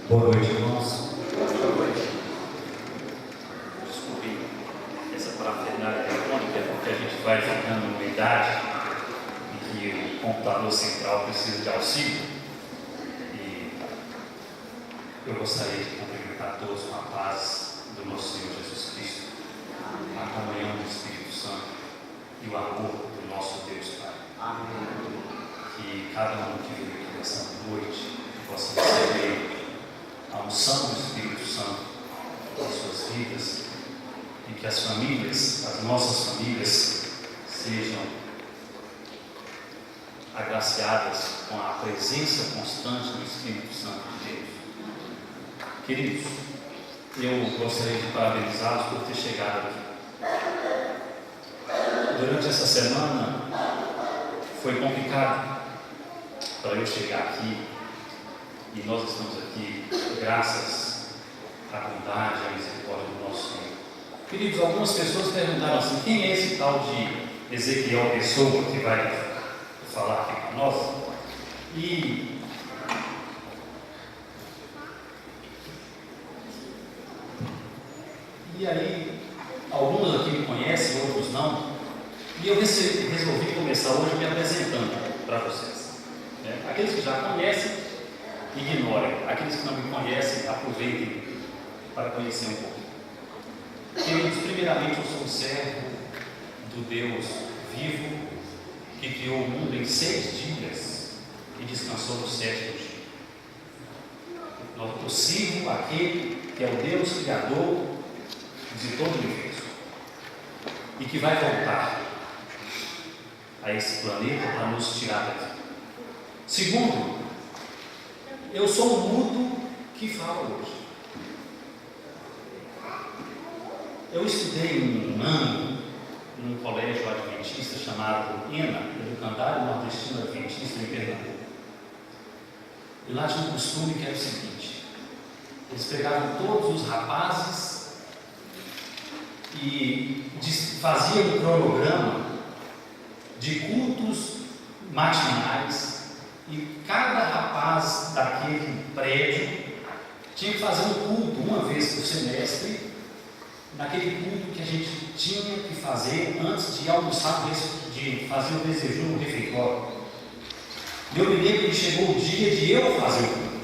Boa noite, irmãos. Boa noite. Desculpe essa parafernália eletrônica, porque a gente vai ficando numa idade em que o computador central precisa de auxílio. E eu gostaria de cumprimentar todos com a paz do nosso Senhor Jesus Cristo, a comunhão do Espírito Santo e o amor do nosso Deus Pai. Amém. Que cada um que veio aqui nessa noite possa receber a unção do Espírito Santo nas suas vidas e que as famílias, as nossas famílias, sejam agraciadas com a presença constante do Espírito Santo de Deus. Queridos, eu gostaria de parabenizá-los por ter chegado aqui. Durante essa semana foi complicado para eu chegar aqui. E nós estamos aqui graças à bondade e à misericórdia do nosso Senhor. Queridos, algumas pessoas perguntaram assim: quem é esse tal de Ezequiel Pessoa que vai falar aqui para nós? E aí, alguns aqui me conhecem, outros não. E eu resolvi começar hoje me apresentando para vocês. Aqueles que já conhecem, ignorem. Aqueles que não me conhecem, aproveitem para conhecer um pouco. Queridos, primeiramente eu sou um servo do Deus vivo, que criou o mundo em 6 dias e descansou no 7º dia. Eu sirvo aquele que é o Deus Criador de todo o universo e que vai voltar a esse planeta para nos tirar daqui. Segundo, eu sou o mudo que fala hoje. Eu estudei um ano num colégio adventista chamado ENA, Educandário Nordestino Adventista em Pernambuco. E lá tinha um costume que era o seguinte: eles pegavam todos os rapazes e faziam um cronograma de cultos matinais. E cada rapaz daquele prédio tinha que fazer um culto uma vez por semestre, naquele culto que a gente tinha que fazer antes de almoçar, de fazer o desejo no refeitório. E eu me lembro que chegou o dia de eu fazer o culto.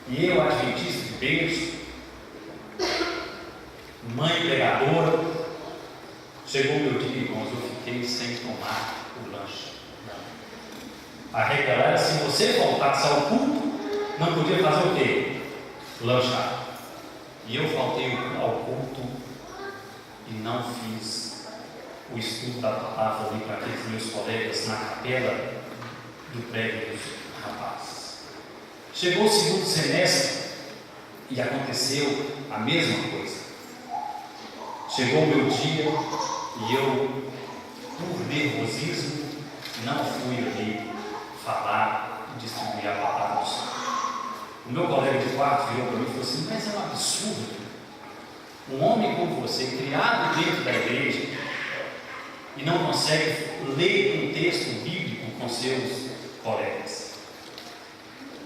E eu, adventista de berço, mãe pregadora, chegou o meu dia, irmãos, eu fiquei sem tomar o lanche. A regra era: se você voltasse ao culto, não podia fazer o quê? Lanchar. E eu faltei ao culto e não fiz o estudo da palavra ali para aqueles meus colegas na capela do prédio dos rapazes. Chegou o 2º semestre e aconteceu a mesma coisa. Chegou o meu dia e eu, por nervosismo, não fui ali falar e distribuir a palavra do Senhor. O meu colega de quarto virou para mim e falou assim: mas é um absurdo, um homem como você, criado dentro da igreja, e não consegue ler um texto bíblico com seus colegas.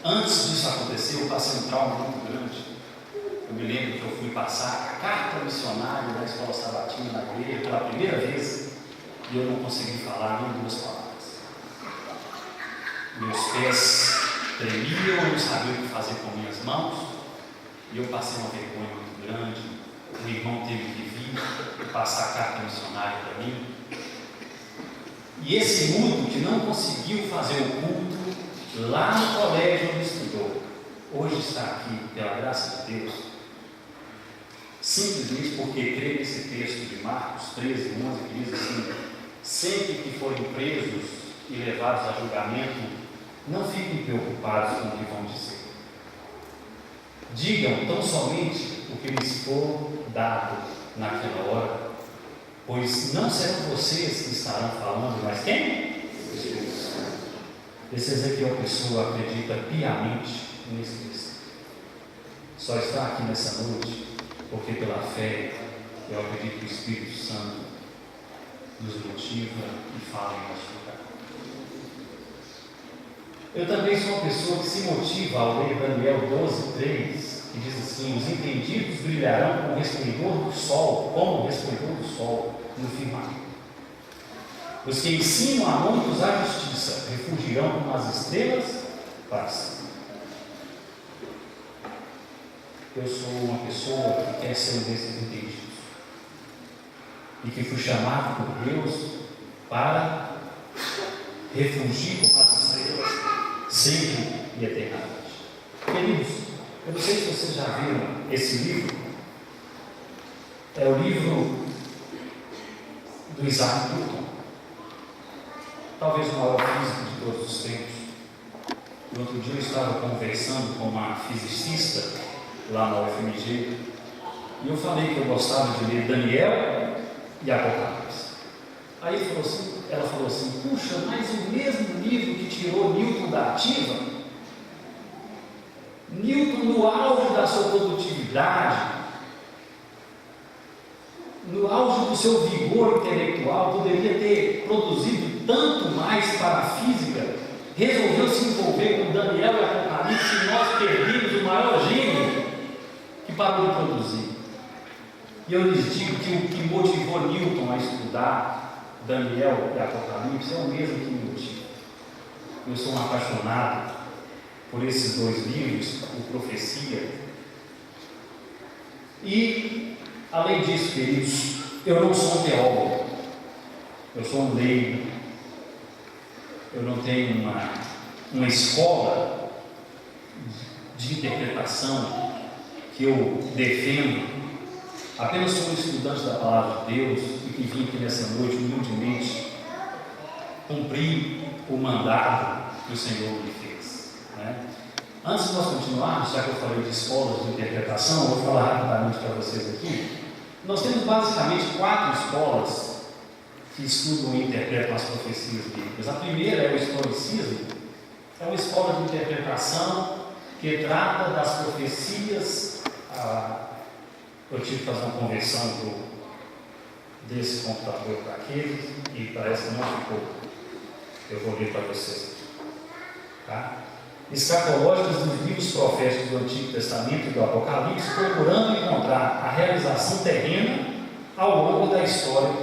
Antes disso acontecer, eu passei um trauma muito grande. Eu me lembro que eu fui passar a carta missionária da escola sabatina na igreja pela primeira vez e eu não consegui falar nem 2 palavras. Meus pés tremiam, eu não sabia o que fazer com minhas mãos, e eu passei uma vergonha muito grande. O irmão teve que vir e passar a carta missionária para mim. E esse mudo que não conseguiu fazer o culto lá no colégio onde estudou, hoje está aqui, pela graça de Deus, simplesmente porque crê nesse texto de Marcos 13, 11, que diz assim: sempre que forem presos e levados a julgamento, não fiquem preocupados com o que vão dizer. Digam tão somente o que lhes for dado naquela hora, pois não serão vocês que estarão falando, mas quem? Esse Ezequiel Pessoa acredita piamente nesse texto. Só está aqui nessa noite porque, pela fé, eu acredito que o Espírito Santo nos motiva e fala em nosso lugar. Eu também sou uma pessoa que se motiva ao ler Daniel 12:3, que diz assim: os entendidos brilharão como o resplendor do sol no firmamento. Os que ensinam a muitos a justiça refugirão como as estrelas para sempre. Eu sou uma pessoa que quer ser um desses entendidos e que fui chamado por Deus para refugir como as estrelas sempre e eternamente. Queridos, eu não sei se vocês já viram esse livro. É o livro do Isaac Newton, talvez o maior físico de todos os tempos. No outro dia eu estava conversando com uma fisicista lá na UFMG e eu falei que eu gostava de ler Daniel e Apocalipse. Aí ela falou assim: puxa, mas o mesmo livro que tirou Newton da ativa, Newton no auge da sua produtividade, no auge do seu vigor intelectual, poderia ter produzido tanto mais para a física, resolveu se envolver com Daniel e Apocalipse e nós perdemos o maior gênio que parou de produzir. E eu lhes digo que o que motivou Newton a estudar Daniel e Apocalipse é o mesmo que me motiva. Eu sou um apaixonado por esses dois livros, por profecia. E, além disso, queridos, eu não sou um teólogo, eu sou um leigo, eu não tenho uma escola de interpretação que eu defendo. Apenas sou um estudante da Palavra de Deus e que vim aqui nessa noite humildemente cumprir o mandado que o Senhor me fez, né? Antes de nós continuarmos, já que eu falei de escolas de interpretação, eu vou falar rapidamente para vocês aqui. Nós temos basicamente 4 escolas que estudam e interpretam as profecias bíblicas. A primeira é o historicismo, é uma escola de interpretação que trata das profecias. Eu tive que fazer uma conversão desse computador para aquele e parece que não ficou. Eu vou ler para vocês aqui, tá? Escatológicas dos livros proféticos do Antigo Testamento e do Apocalipse, procurando encontrar a realização terrena ao longo da história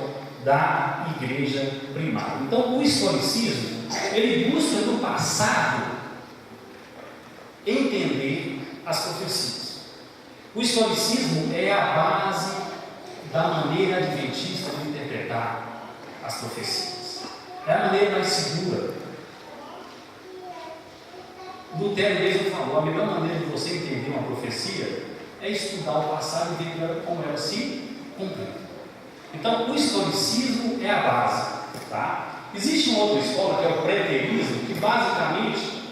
da igreja primária. Então, o historicismo, ele busca no passado entender as profecias. O historicismo é a base da maneira adventista de interpretar as profecias. É a maneira mais segura. Lutero mesmo falou: a melhor maneira de você entender uma profecia é estudar o passado e ver como ela se cumpriu. Então, o historicismo é a base, tá? Existe uma outra escola, que é o preterismo, que basicamente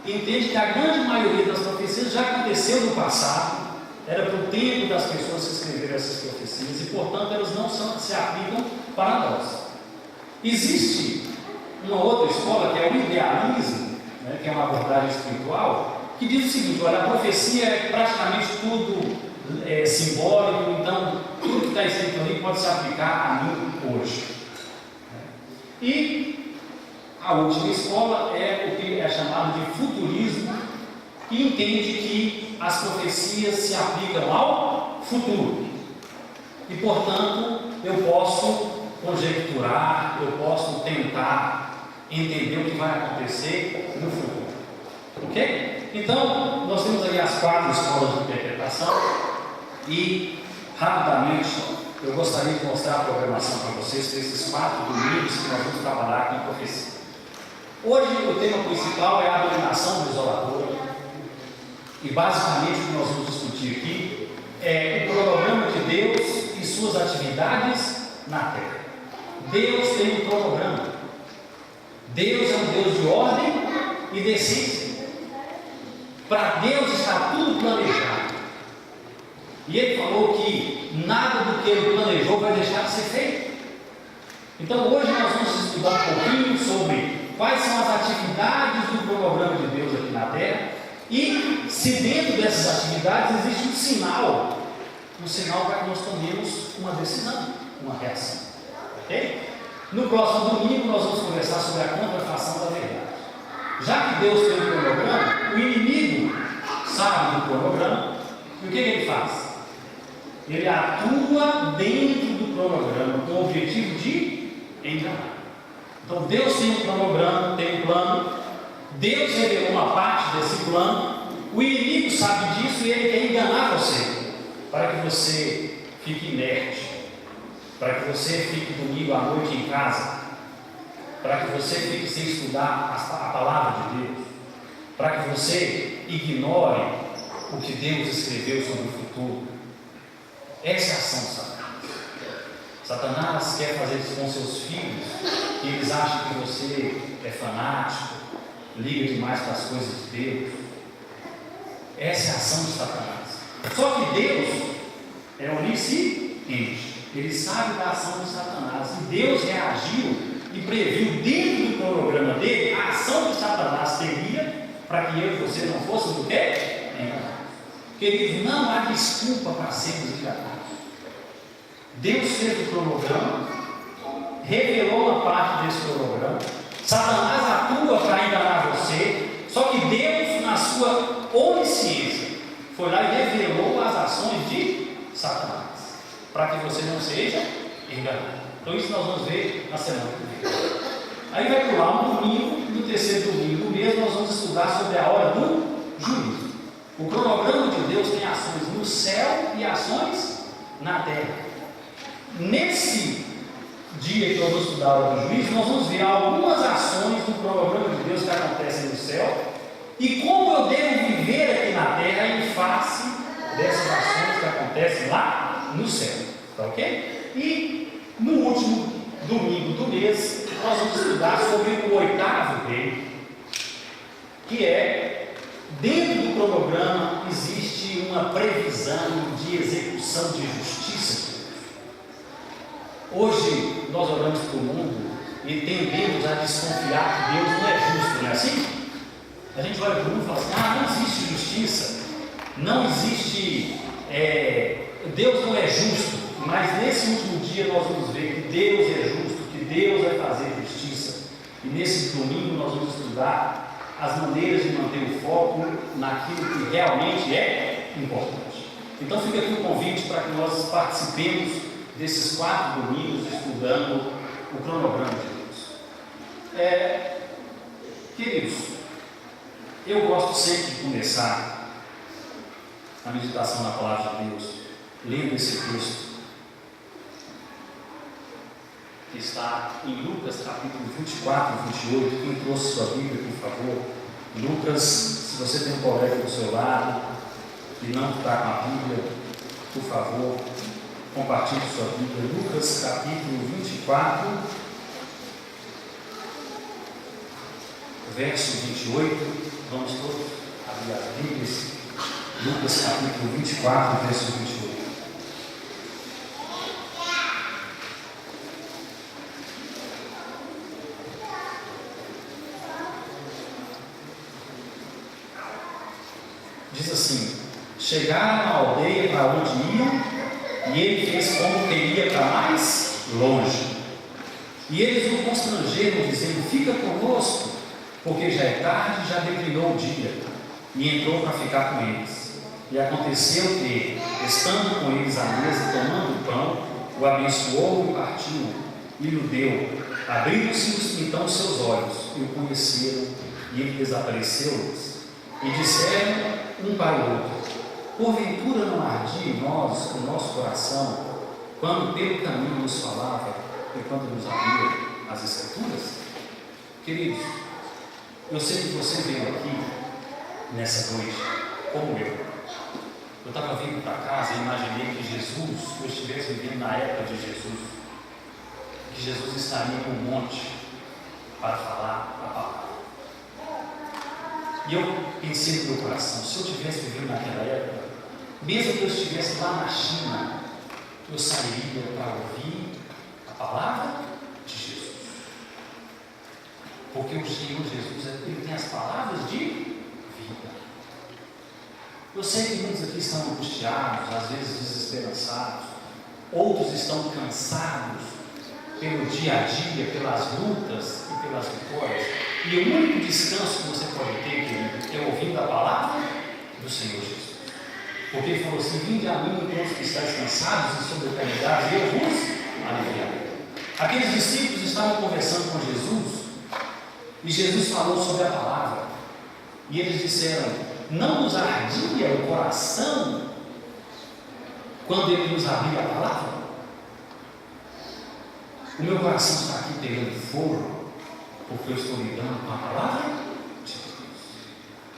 entende que a grande maioria das profecias já aconteceu no passado, era para o tempo das pessoas que escreveram essas profecias e, portanto, elas não se aplicam para nós. Existe uma outra escola, que é o idealismo, né, que é uma abordagem espiritual, que diz o seguinte: olha, a profecia é praticamente tudo simbólico, então tudo que está escrito ali pode se aplicar a mim hoje. E a última escola é o que é chamado de futurismo, que entende que as profecias se aplicam ao futuro e, portanto, eu posso conjecturar, eu posso tentar entender o que vai acontecer no futuro. Ok? Então, nós temos aí as 4 escolas de interpretação e, rapidamente, eu gostaria de mostrar a programação para vocês para esses 4 domingos que nós vamos trabalhar com profecia. Hoje, o tema principal é a dominação desoladora. E basicamente o que nós vamos discutir aqui é o cronograma de Deus e suas atividades na terra. Deus tem um cronograma. Deus é um Deus de ordem e decência. Para Deus está tudo planejado. E Ele falou que nada do que Ele planejou vai deixar de ser feito. Então hoje nós vamos estudar um pouquinho sobre quais são as atividades do cronograma de Deus aqui na terra. E se dentro dessas atividades existe um sinal para que nós tomemos uma decisão, uma reação. Ok? No próximo domingo nós vamos conversar sobre a contrafação da verdade. Já que Deus tem um cronograma, o inimigo sabe do cronograma, e o que ele faz? Ele atua dentro do cronograma com o objetivo de enganar. Então Deus tem um cronograma, tem um plano, Deus revelou uma parte desse plano, o inimigo sabe disso e ele quer enganar você, para que você fique inerte, para que você fique domingo à noite em casa, para que você fique sem estudar a palavra de Deus, para que você ignore o que Deus escreveu sobre o futuro. Essa é a ação de Satanás. Satanás quer fazer isso com seus filhos, e eles acham que você é fanático, liga demais para as coisas de Deus. Essa é a ação de Satanás. Só que Deus é onisciente, ele sabe da ação de Satanás, e Deus reagiu e previu dentro do cronograma dele a ação que Satanás teria para que eu e você não fossem do quê? Enganados. Queridos, não há desculpa para sermos enganados. Deus fez o cronograma, revelou uma parte desse cronograma, Satanás atua para enganar você, só que Deus, na sua onisciência, foi lá e revelou as ações de Satanás, para que você não seja enganado. Então isso nós vamos ver na semana que vem. Aí vai pular um domingo, e no terceiro domingo do mês nós vamos estudar sobre a hora do juízo. O cronograma de Deus tem ações no céu e ações na terra. Nesse dia que nós vamos estudar a hora do juízo, nós vamos ver algumas ações do cronograma de Deus que acontecem no céu e como eu devo viver aqui na terra em face dessas ações que acontecem lá no céu. Tá ok? E no último domingo do mês, nós vamos estudar sobre o oitavo reino, que é, dentro do cronograma, existe uma previsão de execução de justiça. Hoje, nós olhamos para o mundo e tendemos a desconfiar que Deus não é justo, não é assim? A gente olha para o mundo e fala assim, não existe justiça, não existe, Deus não é justo. Mas nesse último dia nós vamos ver que Deus é justo, que Deus vai fazer justiça. E nesse domingo nós vamos estudar as maneiras de manter o foco naquilo que realmente é importante. Então fica aqui o convite para que nós participemos desses 4 domingos estudando o cronograma de Deus. Queridos, eu gosto sempre de começar a meditação na palavra de Deus lendo esse texto que está em Lucas capítulo 24 e 28, quem trouxe sua Bíblia, por favor. Lucas, se você tem um colega do seu lado e não está com a Bíblia, por favor, compartilhe sua Bíblia. Lucas capítulo 24, verso 28, vamos todos abrir as Bíblias. Lucas capítulo 24, verso 28. Diz assim: chegaram à aldeia para onde iam, e ele fez como queria para mais longe. E eles o constrangeram, dizendo: fica conosco, porque já é tarde e já declinou o dia. E entrou para ficar com eles. E aconteceu que, estando com eles à mesa, tomando o pão, o abençoou e o partiu, e lhe deu. Abriram-se então os seus olhos, e o conheceram, e ele desapareceu-lhes. E disseram um para o outro: porventura não ardia em nós o nosso coração, quando pelo caminho nos falava e quando nos abria as Escrituras? Queridos, eu sei que você veio aqui nessa noite como eu. Eu estava vindo para casa e imaginei que eu estivesse vivendo na época de Jesus, que Jesus estaria no monte para falar a palavra. E eu pensei no meu coração: se eu tivesse vivido naquela época, mesmo que eu estivesse lá na China, eu sairia para ouvir a palavra de Jesus. Porque o Senhor Jesus, ele tem as palavras de vida. Eu sei que muitos aqui estão angustiados, às vezes desesperançados, outros estão cansados pelo dia a dia, pelas lutas e pelas vitórias. E o único descanso que você pode ter, querido, é ouvindo a palavra do Senhor Jesus. Porque Ele falou assim: vinde a mim, todos que estáis cansados e sobrecarregados, e eu vos aliviarei. Aqueles discípulos estavam conversando com Jesus, e Jesus falou sobre a palavra. E eles disseram: não nos ardia o coração quando Ele nos abria a palavra? O meu coração está aqui pegando fogo, porque eu estou lidando com a palavra de Deus.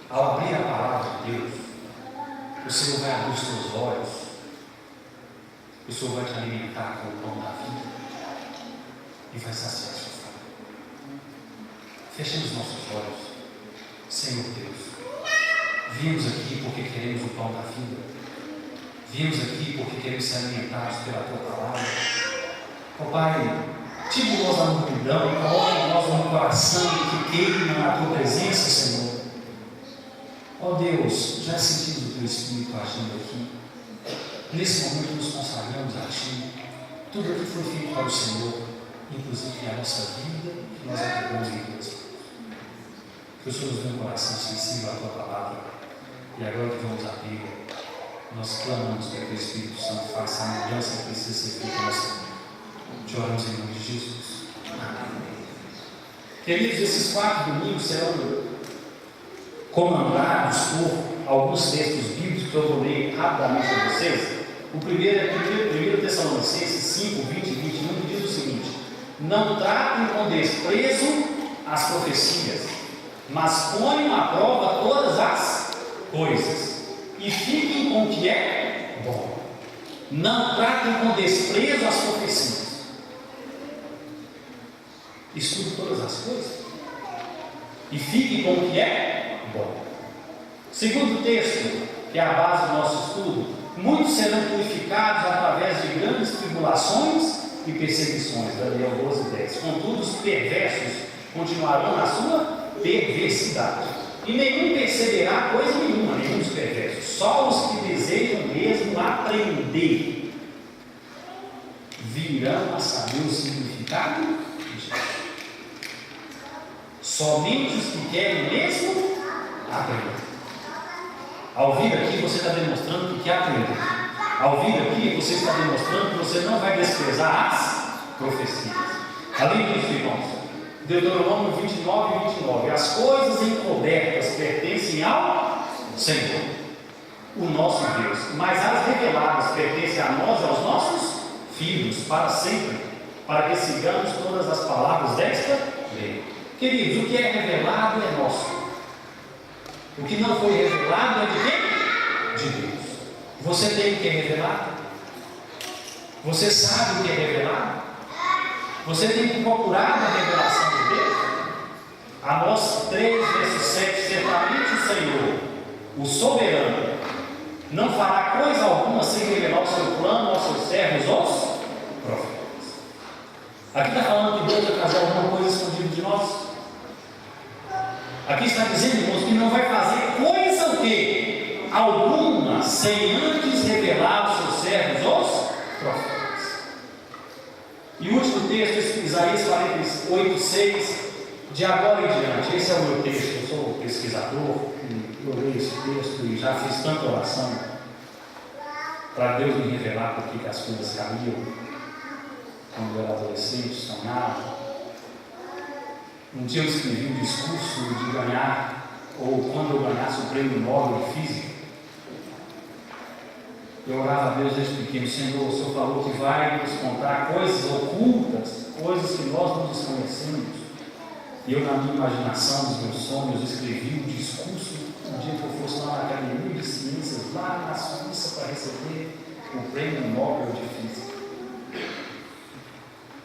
Ao abrir a palavra de Deus, o Senhor vai abrir os teus olhos, o Senhor vai te alimentar com o pão da vida e vai saciar a sua fome. Fechemos nossos olhos. Senhor Deus, viemos aqui porque queremos o pão da vida, viemos aqui porque queremos ser alimentados pela Tua palavra. Ó Pai, tire de nós a multidão, coloque em nós um coração que queima na Tua presença, Senhor. Ó Deus, já sentimos o Teu Espírito agindo aqui. Nesse momento nos consagramos a Ti. Tudo aqui foi feito para o Senhor, inclusive a nossa vida, que nós entregamos em Deus. Que o Senhor nos dê um coração sensível à Tua palavra. E agora que vamos abrir, nós clamamos para que o Espírito Santo faça a mudança que precisa ser feita na nossa vida. Te oramos em nome de Jesus. Amém. Queridos, esses 4 domingos serão comandados por alguns textos bíblicos que eu vou ler rapidamente para vocês. O primeiro é 1 Tessalonicenses 5, 20 e 21, que diz o seguinte: não tratem com desprezo as profecias, mas ponham à prova todas as coisas, e fiquem com o que é bom. Não tratem com desprezo as profecias. Estude todas as coisas e fiquem com o que é bom. Segundo texto, que é a base do nosso estudo: muitos serão purificados através de grandes tribulações e perseguições. Daniel 12, 10. Contudo, os perversos continuarão na sua perversidade, e nenhum perceberá coisa nenhuma, nenhum dos perversos, só os que desejam mesmo aprender virão a saber o significado de Jesus. Somente os que querem mesmo aprender. Ao vir aqui, você está demonstrando que quer aprender. Ao vir aqui, você está demonstrando que você não vai desprezar as profecias. Além disso, irmãos, Deuteronômio 29 e 29: as coisas encobertas pertencem ao Senhor, o nosso Deus, mas as reveladas pertencem a nós e aos nossos filhos para sempre, para que sigamos todas as palavras desta lei. Queridos, o que é revelado é nosso. O que não foi revelado é de quem? De Deus. Você tem o que é revelado? Você sabe o que é revelado? Você tem que procurar a revelação de Deus? Amós 3, verso 7: certamente o Senhor, o soberano, não fará coisa alguma sem revelar o seu plano aos seus servos, os profetas. Aqui está falando que Deus vai fazer alguma coisa escondida de nós. Aqui está dizendo, irmãos, que não vai fazer coisa o quê? Alguma, sem antes revelar aos seus servos, os profetas. E o último texto, Isaías 48, 6: de agora em diante. Esse é o meu texto. Eu sou pesquisador, eu leio esse texto e já fiz tanta oração para Deus me revelar por que as coisas caíam quando eu era adolescente, sonhava. Um dia eu escrevi um discurso de ganhar, ou quando eu ganhasse o prêmio Nobel de Física. Eu orava a Deus desde pequeno: Senhor, o Senhor falou que vai nos contar coisas ocultas, coisas que nós não desconhecemos. E eu, na minha imaginação, nos meus sonhos, escrevi um discurso um dia que eu fosse lá na Academia de Ciências, lá na Suíça, para receber o prêmio Nobel de Física.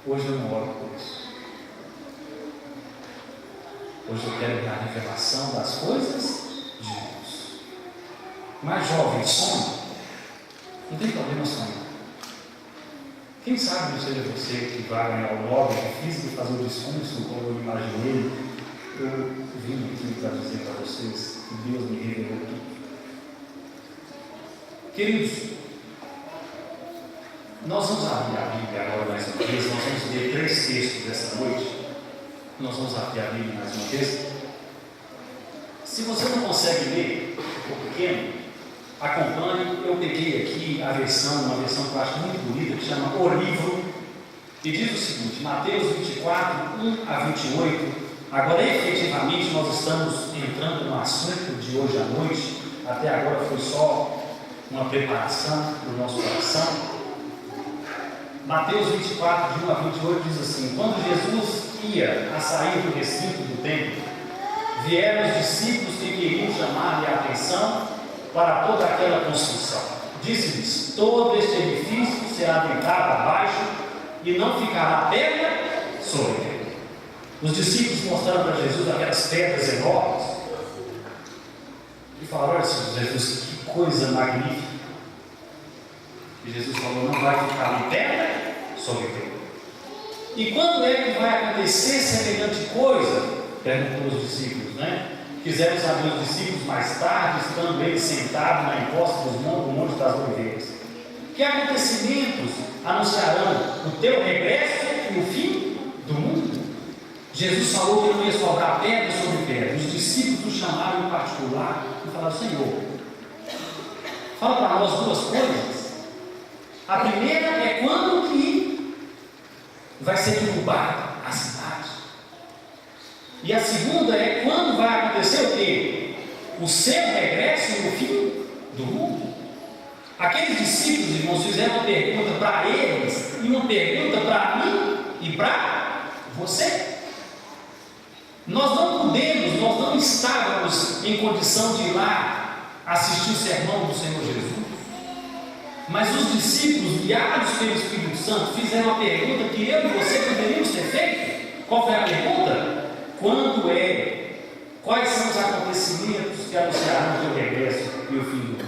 Hoje eu não oro por isso. Hoje eu quero ver a revelação das coisas de Deus. Mas jovem, sonha. Não tem problema sonhar. Quem sabe não seja você que vai ganhar o Nobel de Física e fazer o discurso como eu imaginei. Eu vim aqui para dizer para vocês que Deus me revelou tudo. Queridos, nós vamos abrir a Bíblia agora mais uma vez. Nós vamos ler 3 textos dessa noite. Nós vamos abrir a Bíblia mais uma vez. Se você não consegue ler o pequeno, acompanhe. Eu peguei aqui uma versão que eu acho muito bonita, que chama O Livro, e diz o seguinte: Mateus 24, 1 a 28. Agora, efetivamente, nós estamos entrando no assunto de hoje à noite. Até agora foi só uma preparação do nosso coração. Mateus 24, de 1 a 28 diz assim: Quando Jesus ia a sair do recinto do templo, vieram os discípulos que queriam chamar-lhe a atenção para toda aquela construção. Disse-lhes: todo este edifício será deitado abaixo e não ficará pedra sobre pedra. Os discípulos mostraram para Jesus aquelas pedras enormes e falaram: olha, Jesus, que coisa magnífica. E Jesus falou: não vai ficar nem pedra sobre pedra. E quando é que vai acontecer semelhante coisa? Perguntou os discípulos, né? Quiseram saber os discípulos mais tarde, estando eles sentados na encosta do Monte das Oliveiras. Que acontecimentos anunciarão o teu regresso e o fim do mundo? Jesus falou que não ia sobrar pedra sobre pedra. Os discípulos o chamaram em particular e falaram: Senhor, fala para nós duas coisas. A primeira é quando que vai ser derrubada a cidade. E a segunda é quando vai acontecer o quê? O seu regresso e o fim do mundo. Aqueles discípulos, irmãos, fizeram uma pergunta para eles e uma pergunta para mim e para você. Nós não estávamos em condição de ir lá assistir o sermão do Senhor Jesus. Mas os discípulos, guiados pelo Espírito Santo, fizeram uma pergunta que eu e você poderíamos ter feito. Qual foi a pergunta? Quando é? Quais são os acontecimentos que anunciarão o teu regresso e o fim do mundo?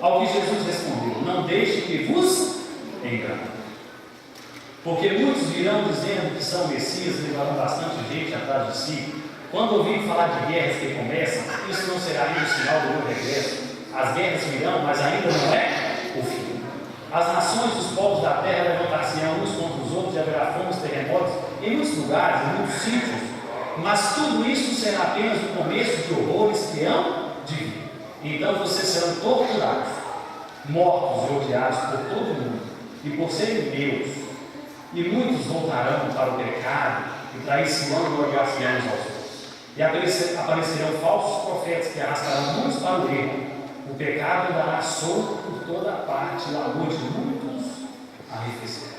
Ao que Jesus respondeu: não deixe que vos engane. Porque muitos virão dizendo que são Messias, levarão bastante gente atrás de si. Quando ouvirem falar de guerras que começam, isso não será ainda o sinal do meu regresso. As guerras virão, mas ainda não é o fim. As nações dos povos da terra levantar-se-ão uns contra os outros, e haverá fomes, terremotos, em muitos lugares, em muitos sítios. Mas tudo isso será apenas o começo de horrores que hão de vir. Então vocês serão torturados, mortos e odiados por todo mundo, e por serem meus. E muitos voltarão para o pecado, e trair-se-ão e odiar-se-ão uns aos outros. E aparecerão falsos profetas que arrastarão muitos para o erro. O pecado andará solto por toda a parte, e o amor de muitos arrefecerá.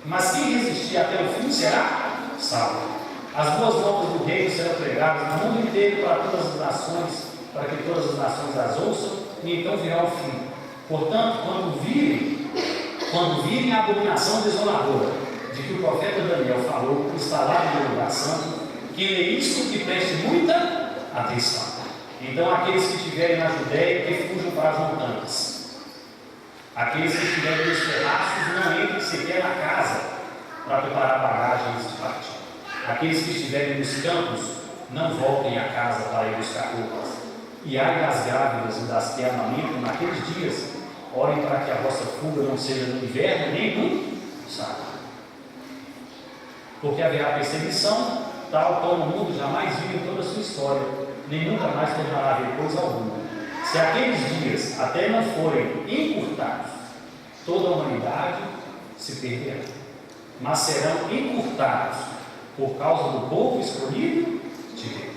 Mas quem resistir até o fim será salvo. As boas novas do reino serão pregadas no mundo inteiro para todas as nações, para que todas as nações as ouçam, e então virá o fim. Portanto, quando virem a abominação desoladora, de que o profeta Daniel falou, está lá no meu lugar santo, quem lê isso, que preste muita atenção. Então, aqueles que estiverem na Judéia, que fujam para as montanhas. Aqueles que estiverem nos terraços, não entrem sequer na casa para preparar bagagens de partir. Aqueles que estiverem nos campos, não voltem a casa para ir buscar roupas. E ai das grávidas e das que amamentam naqueles dias, orem para que a vossa fuga não seja no inverno nem no sábado. Porque haverá perseguição, tal qual o mundo jamais viu em toda a sua história, nem nunca mais tornará a ver coisa alguma. Se aqueles dias até não forem encurtados, toda a humanidade se perderá. Mas serão encurtados por causa do povo escolhido de Deus.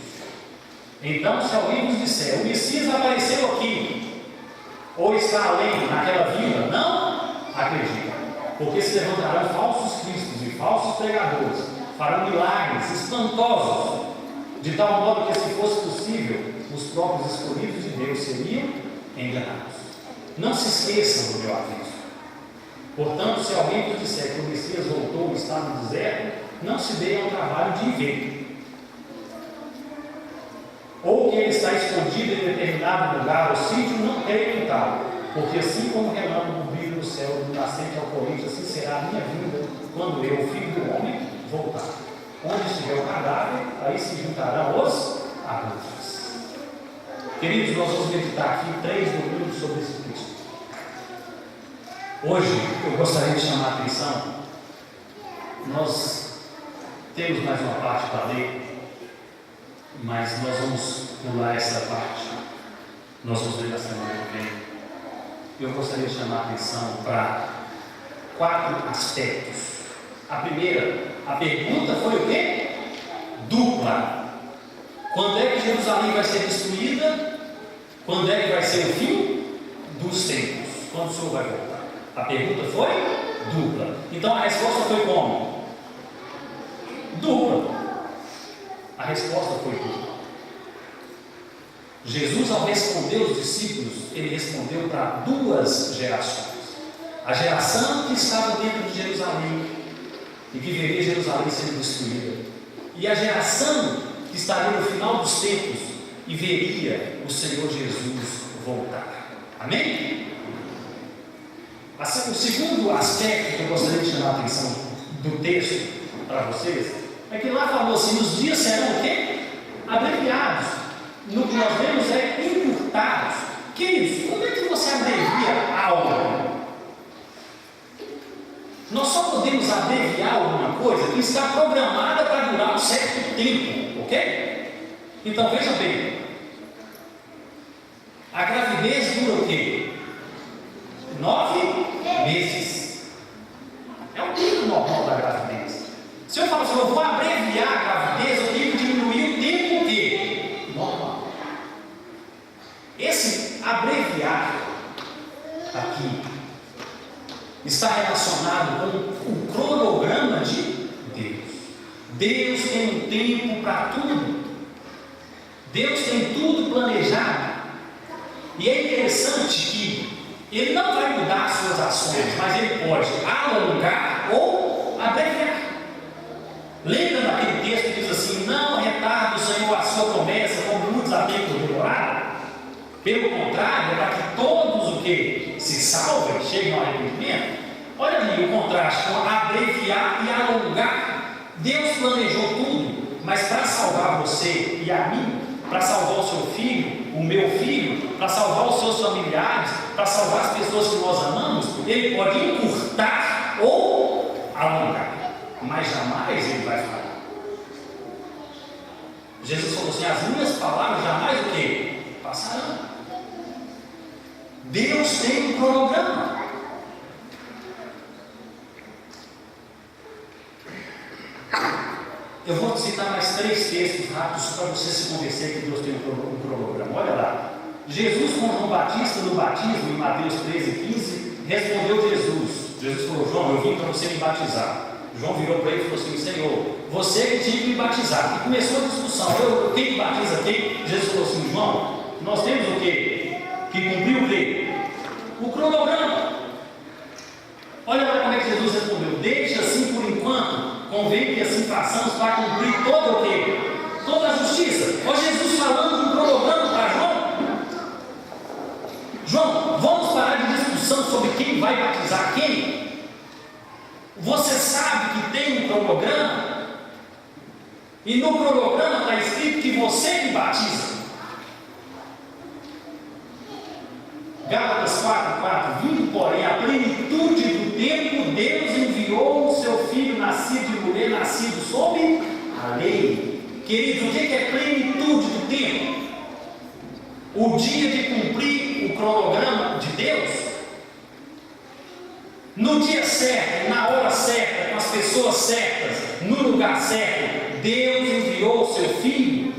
Então, se alguém vos disser: o Messias apareceu aqui, ou está além, naquela vila, não acredita, porque se levantarão falsos cristos e falsos pregadores, farão milagres espantosos, de tal modo que, se fosse possível, os próprios escolhidos de Deus seriam enganados. Não se esqueçam do meu aviso. Portanto, se alguém vos disser que o Messias voltou e está no deserto, não se dê ao trabalho de ver, ou que ele está escondido em determinado lugar ou sítio, não creia em tal, porque assim como o relâmpago brilha no céu do nascente ao poente, assim será a minha vinda, quando eu, o Filho do Homem, voltar. Onde estiver o cadáver, aí se juntarão os adultos. Queridos, nós vamos meditar aqui 3 domingos sobre esse texto. Hoje eu gostaria de chamar a atenção. Nós Temos mais uma parte para ler, mas nós vamos pular essa parte. Nós vamos ler na semana que vem. Eu gostaria de chamar a atenção para 4 aspectos. A primeira, a pergunta foi o quê? Dupla. Quando é que Jerusalém vai ser destruída? Quando é que vai ser o fim dos tempos? Quando o Senhor vai voltar? A pergunta foi dupla. Então a resposta foi como? Dupla. A resposta foi dupla. Jesus, ao responder os discípulos, ele respondeu para 2 gerações. A geração que estava dentro de Jerusalém e que veria Jerusalém sendo destruída, e a geração que estaria no final dos tempos e veria o Senhor Jesus voltar. Amém? O segundo aspecto que eu gostaria de chamar a atenção do texto para vocês é que lá falou assim: os dias serão o quê? Abreviados. No que nós vemos é encurtados. Queridos, como é que você abrevia algo? Nós só podemos abreviar alguma coisa que está programada para durar um certo tempo, ok? Então veja bem, a gravidez dura o quê? 9 meses. É o tempo normal da gravidez. Se eu falo assim, eu vou abreviar a gravidez, eu tenho que diminuir o tempo o quê? Normal. Esse abreviar aqui está relacionado com o cronograma de Deus. Deus tem um tempo para tudo. Deus tem tudo planejado. E é interessante que Ele não vai mudar as suas ações, mas Ele pode alongar ou abreviar. Lembra daquele texto que diz assim: não retarda o Senhor a sua promessa, como muitos a têm por demorado? Pelo contrário, é para que todos o que se salvem cheguem ao arrependimento. Olha ali o contraste com abreviar e alongar. Deus planejou tudo, mas para salvar você e a mim, para salvar o seu filho, o meu filho, para salvar os seus familiares, para salvar as pessoas que nós amamos, Ele pode encurtar ou alongar, mas jamais Ele vai falhar. Jesus falou assim: as minhas palavras jamais o quê? Passarão. Deus tem um cronograma. Eu vou citar mais 3 textos rápidos para você se convencer que Deus tem um cronograma. Olha lá. Jesus com João Batista no batismo, em Mateus 13:15, respondeu Jesus. Jesus falou: João, eu vim para você me batizar. João virou para ele e falou assim: Senhor, você que tinha que me batizar. E começou a discussão: quem que batiza quem? Jesus falou assim: João, nós temos o quê? Que cumprir o quê? O cronograma. Olha lá como é que Jesus respondeu: deixa assim por enquanto, convém que assim façamos para cumprir todo o quê? Toda a justiça. Olha Jesus falando de um cronograma para João. João, vamos parar de discussão sobre quem vai batizar quem? Você sabe que tem um cronograma? E no cronograma está escrito que você me batiza. Gálatas 4:4, vindo porém a plenitude do tempo, Deus enviou o seu Filho, nascido de mulher, nascido sob a lei. Queridos, o que é plenitude do tempo? O dia de cumprir o cronograma de Deus. No dia certo, na hora certa, com as pessoas certas, no lugar certo, Deus enviou o seu Filho.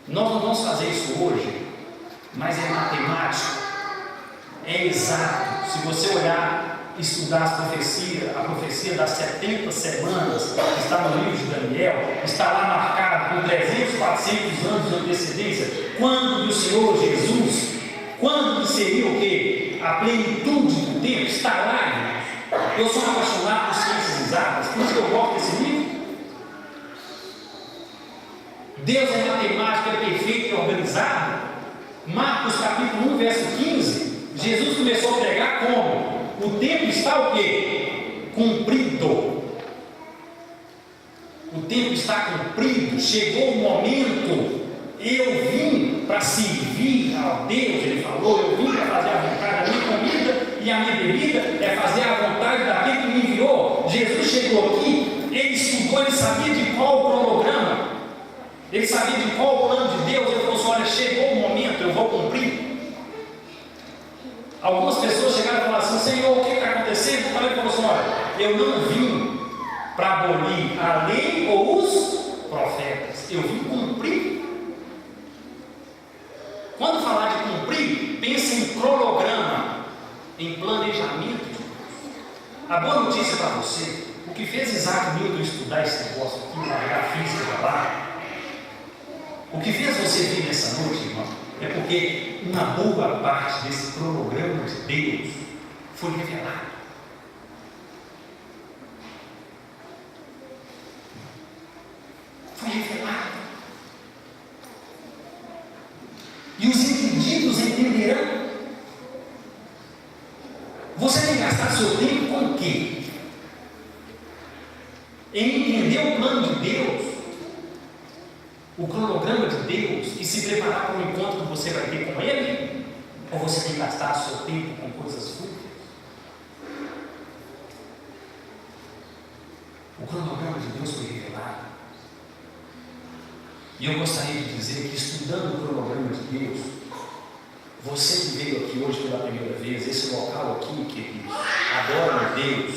Nós não vamos fazer isso hoje, mas é matemático, é exato. Se você olhar, estudar a profecia das 70 semanas, que está no livro de Daniel, está lá marcado com 300, 400 anos de antecedência, quando o Senhor Jesus, quando seria o quê? A plenitude do tempo, está lá, irmãos. Eu sou apaixonado por ciências exatas, por isso que eu gosto desse livro. Deus é matemático, é perfeito, é organizado. Marcos capítulo 1, verso 15, Jesus começou a pregar como? O tempo está o quê? Cumprido. O tempo está cumprido, chegou o momento. Eu vim para servir a Deus, Ele falou, eu vim para fazer a vontade, a minha comida e a minha bebida é fazer a vontade daquele que me enviou. Jesus chegou aqui, Ele Ele estudou, ele sabia de qual o cronograma, ele sabia de qual o plano de Deus. Ele falou assim: olha, chegou o momento, eu vou cumprir. Algumas pessoas chegaram e falaram assim: Senhor, o que está acontecendo? Então ele falou assim: olha, eu não vim para abolir a lei ou os profetas, eu vim cumprir. Quando falar de cumprir, pense em cronograma, em planejamento. A boa notícia para você, o que fez Isaac Newton estudar esse negócio aqui, largar a física lá, o que fez você vir nessa noite, irmão, é porque uma boa parte desse cronograma de Deus foi revelado. Foi revelado. E os entendidos entenderão. Você tem gastado seu tempo com o quê? Em entender o plano de Deus, o cronograma de Deus, e se preparar para o encontro que você vai ter com Ele? Ou você tem gastado seu tempo com coisas fúteis? O cronograma de Deus foi revelado. E eu gostaria de dizer que, estudando o cronograma de Deus, você que veio aqui hoje pela primeira vez, esse local aqui, queridos, adora Deus,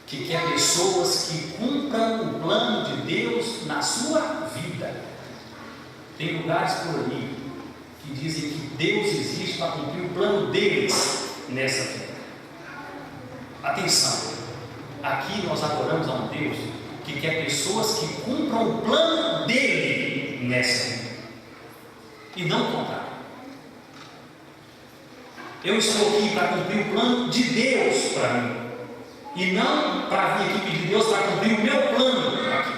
que quer pessoas que cumpram o plano de Deus na sua vida. Tem lugares por aí que dizem que Deus existe para cumprir o plano deles nessa vida. Atenção, aqui nós adoramos a um Deus que quer pessoas que cumpram o plano dele nessa vida, e não o contrário. Eu estou aqui para cumprir o plano de Deus para mim, e não para vir aqui pedir Deus para cumprir o meu plano aqui.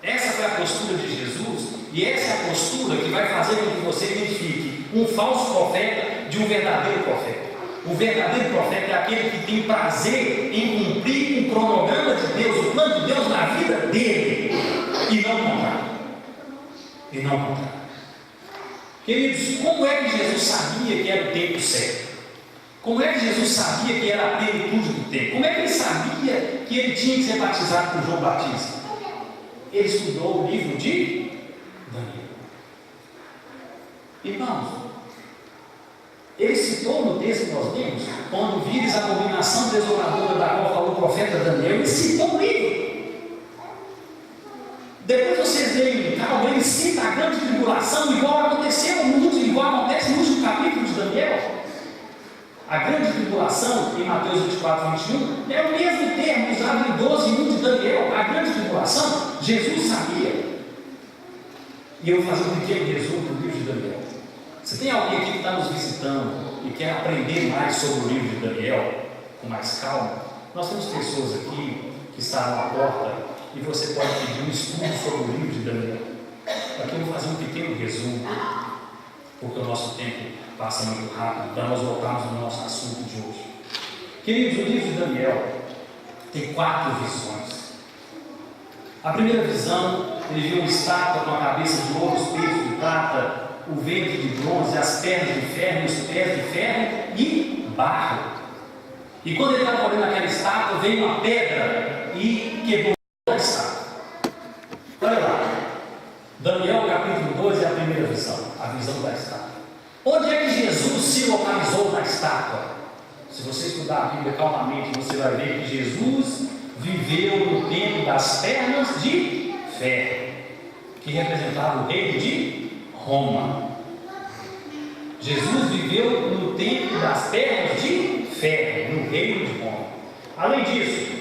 Essa foi a postura de Jesus, e essa é a postura que vai fazer com que você identifique um falso profeta de um verdadeiro profeta. O verdadeiro profeta é aquele que tem prazer em cumprir o cronograma de Deus, o plano de Deus na vida dele, e não o contrário. E não o contrário. Queridos, como é que Jesus sabia que era o tempo certo? Como é que Jesus sabia que era a plenitude do tempo? Como é que ele sabia que ele tinha que ser batizado por João Batista? Ele estudou o livro de Daniel. Irmãos, ele citou no texto que nós lemos, quando vires a abominação desoladora da qual falou o profeta Daniel, ele citou o livro. Depois vocês veem em calma, ele cita a grande tribulação, igual acontece no último capítulo de Daniel. A grande tribulação, em Mateus 24, 21, é o mesmo termo usado em 12:1 de Daniel. A grande tribulação, Jesus sabia. E eu vou fazer um pequeno resumo do livro de Daniel. Se tem alguém aqui que está nos visitando e quer aprender mais sobre o livro de Daniel, com mais calma, nós temos pessoas aqui que estão à porta e você pode pedir um estudo sobre o livro de Daniel. Aqui eu vou fazer um pequeno resumo, porque o nosso tempo passa muito rápido, para nós voltarmos no nosso assunto de hoje. Queridos, o livro de Daniel tem 4 visões. A primeira visão, ele viu uma estátua com a cabeça de ouro, os peitos de prata, o ventre de bronze, as pernas de ferro, os pés de ferro e barro. E quando ele estava olhando aquela estátua, veio uma pedra e quebrou a estátua. Olha lá, Daniel capítulo 2 é a primeira visão, a visão da estátua. Onde é que Jesus se localizou na estátua? Se você estudar a Bíblia calmamente, você vai ver que Jesus viveu no tempo das pernas de ferro, que representava o reino de Roma. Jesus viveu no tempo das pernas de ferro, no reino de Roma. Além disso,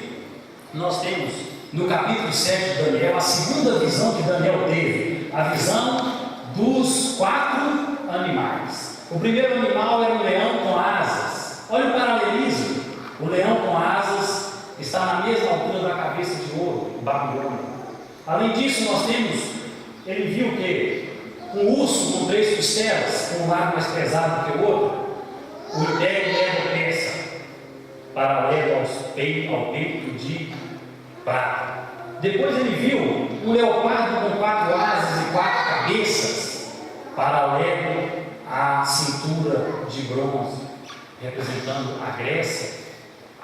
nós temos no capítulo 7 de Daniel a segunda visão que Daniel teve, a visão dos 4 animais. O primeiro animal era um leão com asas. Olha o paralelismo. O leão com asas está na mesma altura da cabeça de ouro, o Babilônia. Além disso, nós temos, ele viu o quê? Um urso com 3 costelas, com um lado mais pesado do que o outro. O ideia leva peça, paralelo ao peito de prata. Depois ele viu um leopardo com 4 asas e 4 cabeças, paralelo à cintura de bronze, representando a Grécia.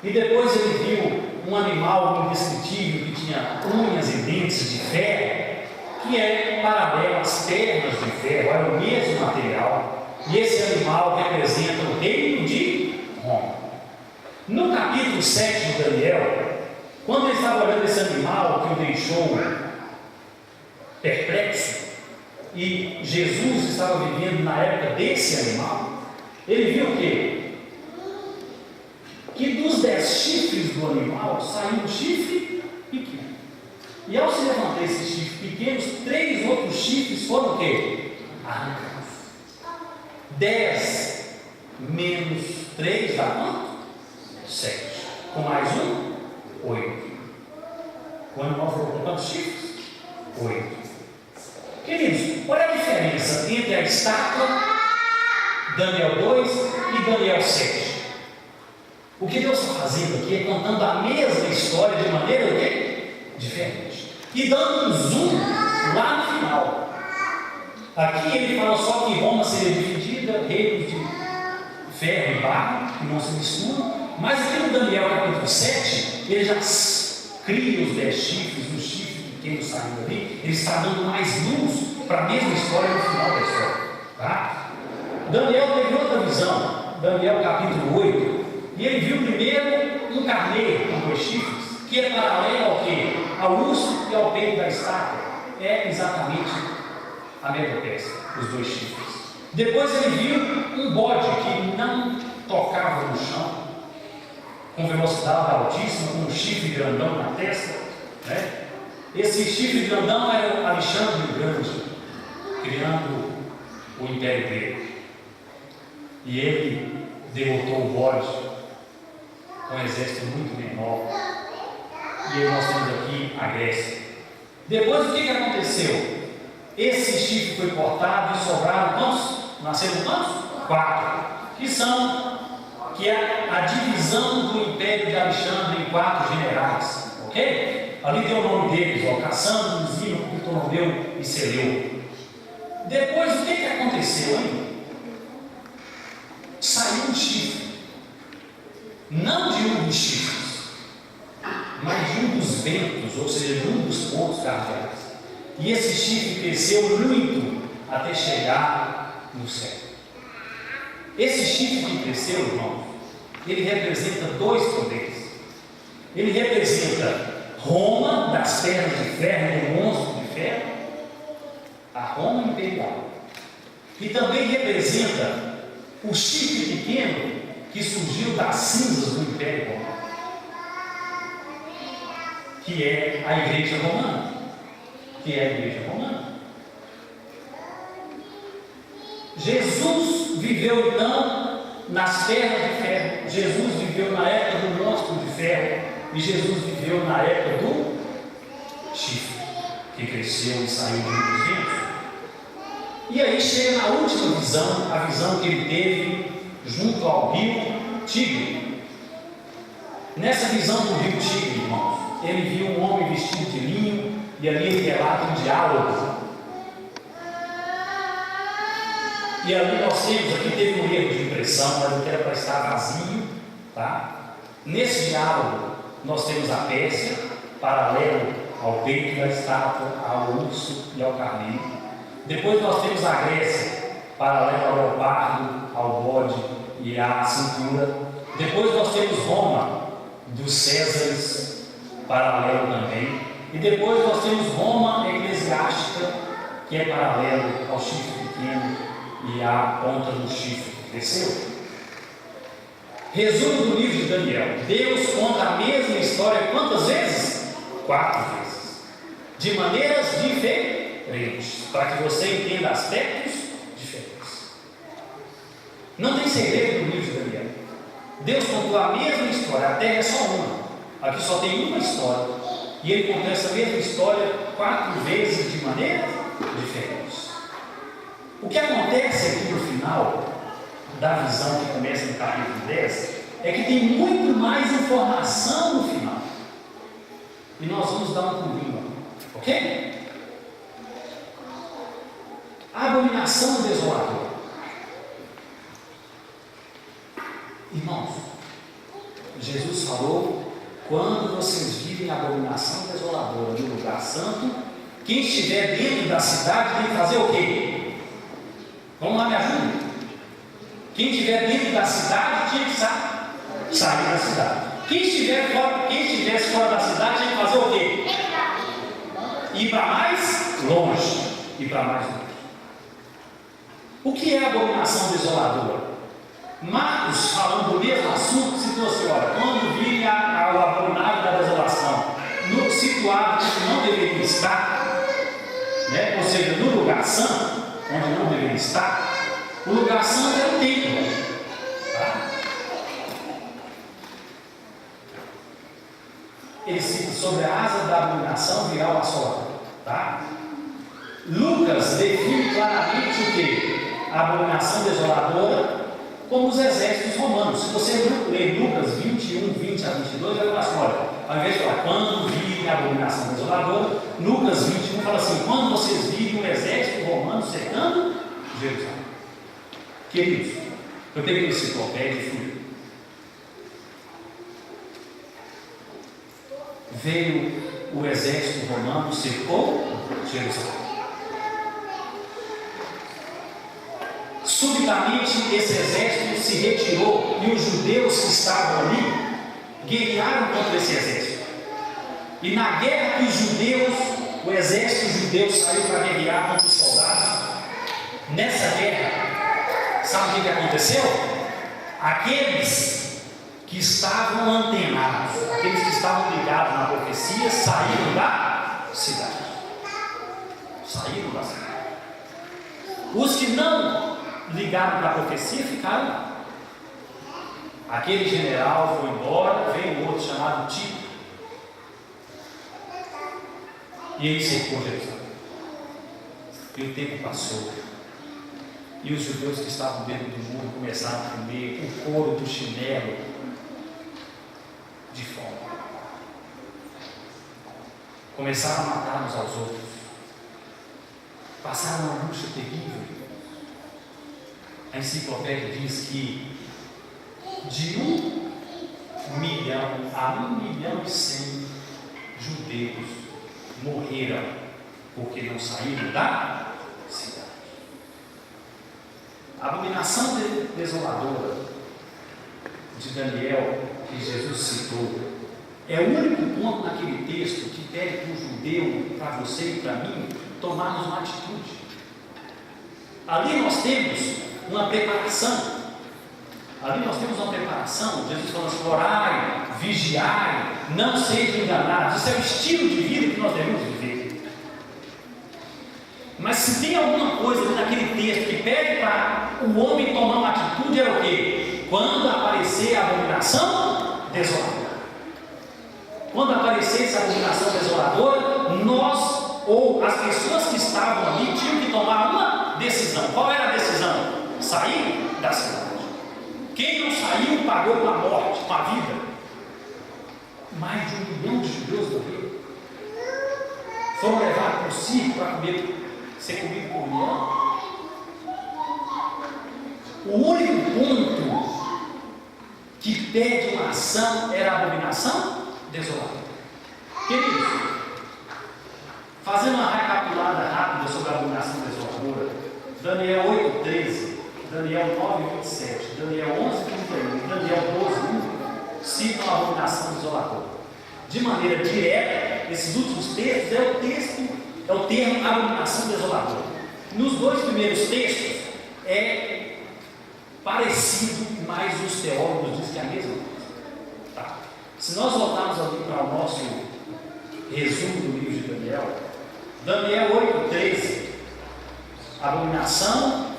E depois ele viu um animal indescritível que tinha unhas e dentes de ferro, que é paralelo às pernas de ferro, era o mesmo material, e esse animal representa o reino de Roma. No capítulo 7 de Daniel, quando ele estava olhando esse animal que o deixou perplexo, e Jesus estava vivendo na época desse animal, ele viu o quê? Que dos 10 chifres do animal saiu um chifre pequeno. E ao se levantar esses chifres pequenos, 3 outros chifres foram o quê? Arrancados. 10 menos 3 dá quanto? 7. Com mais 8. O animal ficou com quantos chifres? 8. Queridos, olha a diferença entre a estátua, Daniel 2 e Daniel 7. O que Deus está fazendo aqui é contando a mesma história de maneira o quê? Diferente. E dando um zoom lá no final. Aqui ele fala só que Roma seria dividida, reinos de ferro e barro, que não se misturam. Mas aqui no Daniel capítulo 7, ele já cria os 10 chifres, os chifres pequenos saindo ali. Ele está dando mais luz para a mesma história no final da história. Tá? Daniel teve outra visão, Daniel capítulo 8, e ele viu primeiro um carneiro com 2 chifres, que é paralelo ao quê? Ao urso e ao peito da estátua. É exatamente a mesma peça, os 2 chifres. Depois ele viu um bode que não tocava no chão, com velocidade altíssima, com um chifre grandão na testa, né? Esse chifre grandão era Alexandre o Grande, criando o Império Grego. E ele derrotou o bode com um exército muito menor. E aí nós temos aqui a Grécia. Depois o que aconteceu? Esse chifre foi cortado e sobraram quantos? Nasceram quantos? 4. Que é a divisão do Império de Alexandre em 4 generais. Ok? Ali tem o nome deles, ó, Cassandro, Zino, Ptolomeu e Seleuco. Depois o que aconteceu, hein? Saiu um chifre, não de um dos chifres, mas de um dos ventos, ou seja, de um dos pontos cardeais. E esse chifre cresceu muito até chegar no céu. Esse chifre que cresceu, irmãos, ele representa 2 poderes. Ele representa Roma, das pernas de ferro, do monstro de ferro, a Roma imperial. E também representa o chifre pequeno que surgiu das cinzas do Império Romano, que é a Igreja Romana. Jesus viveu então nas pernas de ferro. Jesus viveu na época do monstro de ferro. E Jesus viveu na época do chifre, que cresceu e saiu de muitos ventos. E aí chega na última visão, a visão que ele teve junto ao rio Tigre. Nessa visão do rio Tigre, irmãos, ele viu um homem vestido de linho, e ali ele relata um diálogo. E ali nós temos, aqui teve um erro de impressão, mas eu quero para estar vazio, tá? Nesse diálogo, nós temos a Pérsia, paralelo ao peito da estátua, ao urso e ao carneiro. Depois nós temos a Grécia, paralelo ao leopardo, ao bode e à cintura. Depois nós temos Roma, dos Césares, paralelo também. E depois nós temos Roma eclesiástica, que é paralelo ao chifre pequeno e à ponta do chifre que cresceu. Resumo do livro de Daniel: Deus conta a mesma história quantas vezes? 4 vezes, de maneiras diferentes, para que você entenda aspectos diferentes. Não tem segredo no livro de Daniel. Deus contou a mesma história, a terra é só uma, aqui só tem uma história, e ele contou essa mesma história 4 vezes de maneiras diferentes. O que acontece aqui no final da visão que começa no capítulo 10 é que tem muito mais informação no final, e nós vamos dar um pulinho, ok? A abominação desoladora. Irmãos, Jesus falou quando vocês virem a abominação desoladora no lugar santo, quem estiver dentro da cidade tem que fazer o quê? Vamos lá, me ajuda. Quem estiver dentro da cidade tinha que sair da cidade. Quem estivesse fora da cidade tinha que fazer o quê? Ir para mais longe. Ir para mais longe. O que é abominação desoladora? Marcos, falando do mesmo assunto, citou assim: olha, quando virem ao abominável da desolação, situado onde não deveria estar, né? Ou seja, no lugar santo, onde não deveria estar, o lugar santo é o templo. Tá? Ele cita: sobre a asa da abominação virá o assolador. Tá? Lucas define claramente o que? A abominação desoladora como os exércitos romanos. Se você ler Lucas 21, 20 a 22, vai falar assim: olha, ao invés de falar quando virem a abominação desoladora, Lucas 21 fala assim: quando vocês virem o exército romano cercando Jerusalém. Queridos, eu peguei esse enciclopédia e fui. Veio o exército romano, cercou Jerusalém. Subitamente esse exército se retirou e os judeus que estavam ali guerrearam contra esse exército. E na guerra que os judeus, o exército judeu saiu para guerrear contra os soldados. Nessa guerra, sabe o que aconteceu? Aqueles que estavam antenados, aqueles que estavam ligados na profecia, saíram da cidade. Saíram da cidade. Os que não ligaram para a profecia ficaram lá. Aquele general foi embora, veio um outro chamado Tito, e ele cercou Jerusalém. E o tempo passou, e os judeus que estavam dentro do muro começaram a comer o couro do chinelo de fome. Começaram a matar uns aos outros. Passaram uma angústia terrível. A enciclopédia diz que de 1 milhão a 1 milhão e 100 judeus morreram porque não saíram da cidade. A abominação desoladora de Daniel, que Jesus citou, é o único ponto naquele texto que pede para o judeu, para você e para mim, tomarmos uma atitude. Ali nós temos uma preparação. Jesus falando assim: orai, vigiai, não sejam enganados. Isso é o estilo de vida que nós devemos viver. Mas se tem alguma coisa naquele texto que pede para o homem tomar uma atitude, é o quê? Quando aparecer a abominação desoladora. Quando aparecer essa abominação desoladora, nós ou as pessoas que estavam ali tinham que tomar uma decisão. Qual era a decisão? Sair da cidade. Quem não saiu pagou com a morte, com a vida. Mais de 1 milhão de judeus morreram. Foram levados para o circo para ser comido por leão. O único ponto que pede uma ação era a abominação desoladora. Queridos, fazendo uma recapitulada rápida sobre a abominação desoladora, Daniel 8:13, Daniel 9:27, Daniel 11:31, Daniel 12:1 citam a abominação desoladora. De maneira direta, esses últimos textos é o termo abominação desoladora. Nos 2 primeiros textos é parecido, mas os teólogos dizem que é a mesma coisa. Tá. Se nós voltarmos ali para o nosso resumo do livro de Daniel, Daniel 8:13, abominação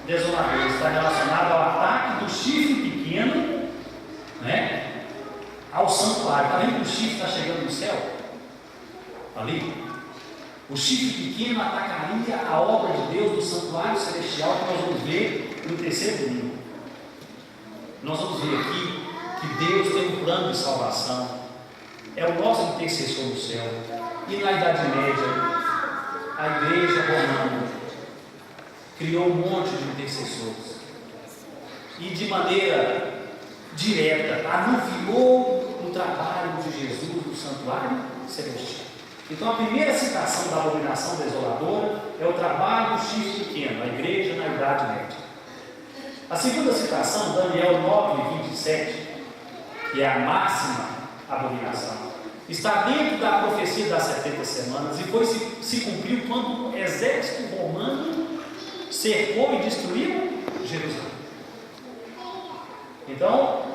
desoladora está relacionada ao ataque do chifre pequeno, né, ao santuário. Está vendo que o chifre está chegando no céu? Ali. O chifre pequeno atacaria a obra de Deus do santuário celestial, que nós vamos ver no terceiro domingo. Nós vamos ver aqui que Deus tem um plano de salvação, é o nosso intercessor no céu. E na Idade Média, a igreja romana criou um monte de intercessores e de maneira direta anuviou do trabalho de Jesus no santuário celestial. Então, a primeira citação da abominação desoladora é o trabalho do chifre pequeno, a igreja na Idade Média. A segunda citação, Daniel 9:27, que é a máxima abominação, está dentro da profecia das 70 semanas e se cumpriu quando o exército romano cercou e destruiu Jerusalém. Então,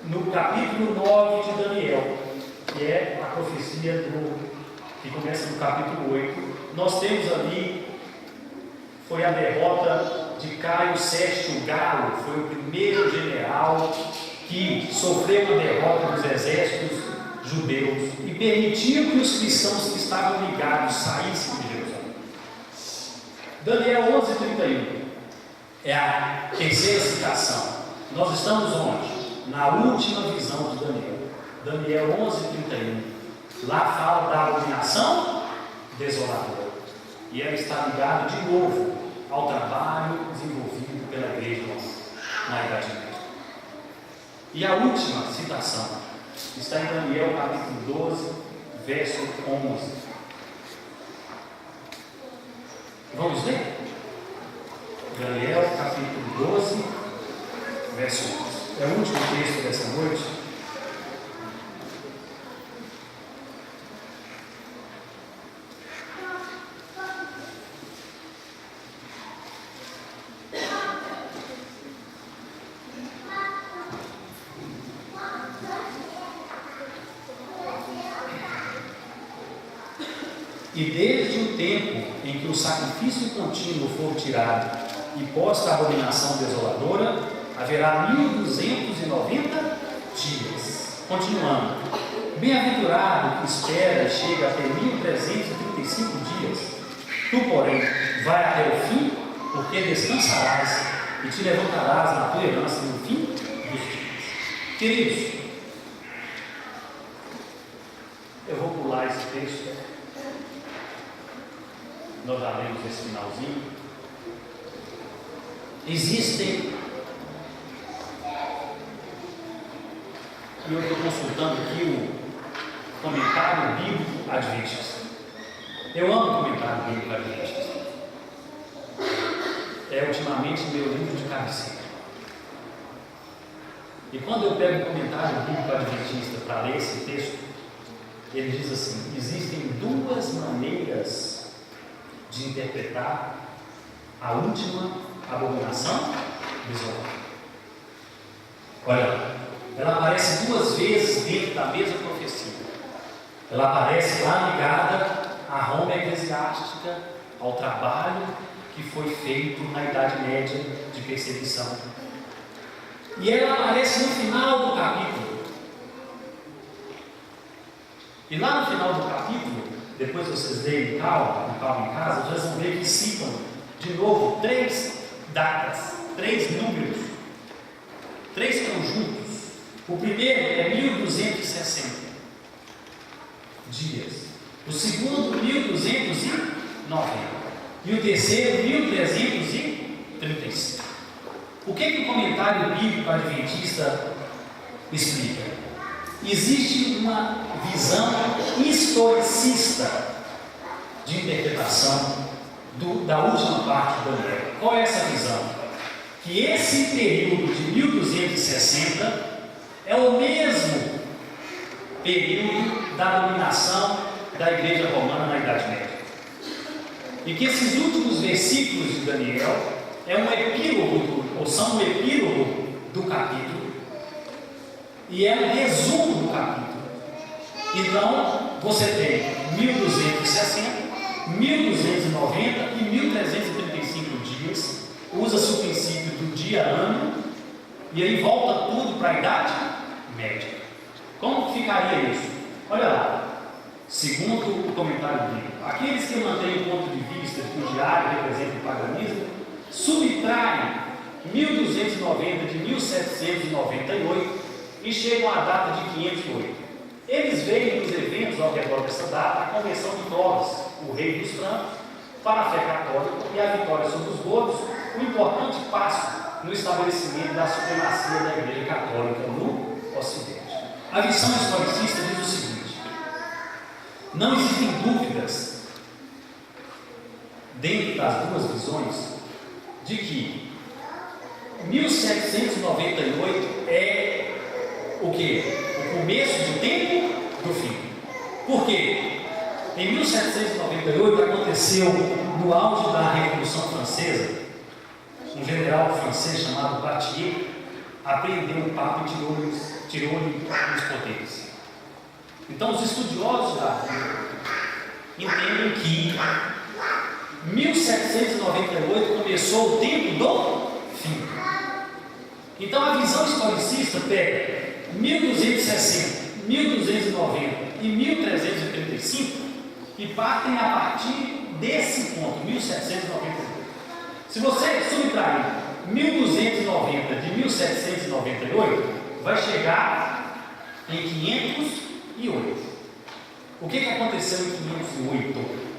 no capítulo 9 de Daniel, que é a profecia que começa no capítulo 8, nós temos ali, foi a derrota de Caio Sérgio Galo, foi o primeiro general que sofreu a derrota dos exércitos judeus e permitiu que os cristãos que estavam ligados saíssem de Jerusalém. Daniel 11:31 é a terceira citação. Nós estamos onde? Na última visão de Daniel. Daniel 11:31. Lá fala da abominação desoladora. E ela está ligada de novo ao trabalho desenvolvido pela igreja na Idade Média. E a última citação está em Daniel capítulo 12, verso 11. Vamos ler? Daniel capítulo 12, verso 11. É o último texto dessa noite. E desde o tempo em que o sacrifício contínuo for tirado e posta a abominação desoladora, haverá 1290 dias. Continuando. Bem-aventurado que espera e chega até 1335 dias. Tu, porém, vai até o fim, porque descansarás e te levantarás na tua herança no fim dos dias. Queridos, eu vou pular esse texto. Nós já lemos esse finalzinho. Existem, e eu estou consultando aqui o comentário bíblico adventista. Eu amo o comentário bíblico adventista. É ultimamente meu livro de cabeceira. E quando eu pego o comentário bíblico adventista para ler esse texto, ele diz assim: existem duas maneiras de interpretar a última abominação desoladora. Olha, ela aparece duas vezes dentro da mesma profecia. Ela aparece lá ligada à Roma eclesiástica, ao trabalho que foi feito na Idade Média de perseguição. E ela aparece no final do capítulo. E lá no final do capítulo, depois vocês leem calma em casa, vocês vão ver que citam de novo 3 datas, 3 números, 3 conjuntos. O primeiro é 1260 dias, o segundo 1290 e o terceiro 1335. O que o comentário bíblico adventista explica? Existe uma visão historicista de interpretação da última parte do Daniel. Qual é essa visão? Que esse período de 1260 é o mesmo período da dominação da Igreja Romana na Idade Média. E que esses últimos versículos de Daniel são um epílogo do capítulo. E é um resumo do capítulo. Então, você tem 1260, 1290 e 1335 dias. Usa-se o princípio do dia-ano e aí volta tudo para a Idade Média. Como ficaria isso? Olha lá. Segundo o comentário bíblico, aqueles que mantêm o ponto de vista de que o diário representa o paganismo subtraem 1290 de 1798 e chegam à data de 508. Eles veem nos eventos ao redor dessa data a conversão de Clovis, o rei dos francos, para a fé católica e a vitória sobre os godos, um importante passo no estabelecimento da supremacia da Igreja Católica no Ocidente. A visão historicista diz o seguinte: não existem dúvidas dentro das duas visões de que 1798 é o quê? O começo do tempo do fim. Por quê? Em 1798 aconteceu, no auge da Revolução Francesa, um general francês chamado Batier apreendeu o Papa e tirou-lhe os poderes. Então os estudiosos da Bíblia entendem que 1798 começou o tempo do fim. Então a visão historicista pega 1260, 1290 e 1335 e partem a partir desse ponto, 1798. Se você subtrair 1290 de 1798, vai chegar em 508. O que aconteceu em 508?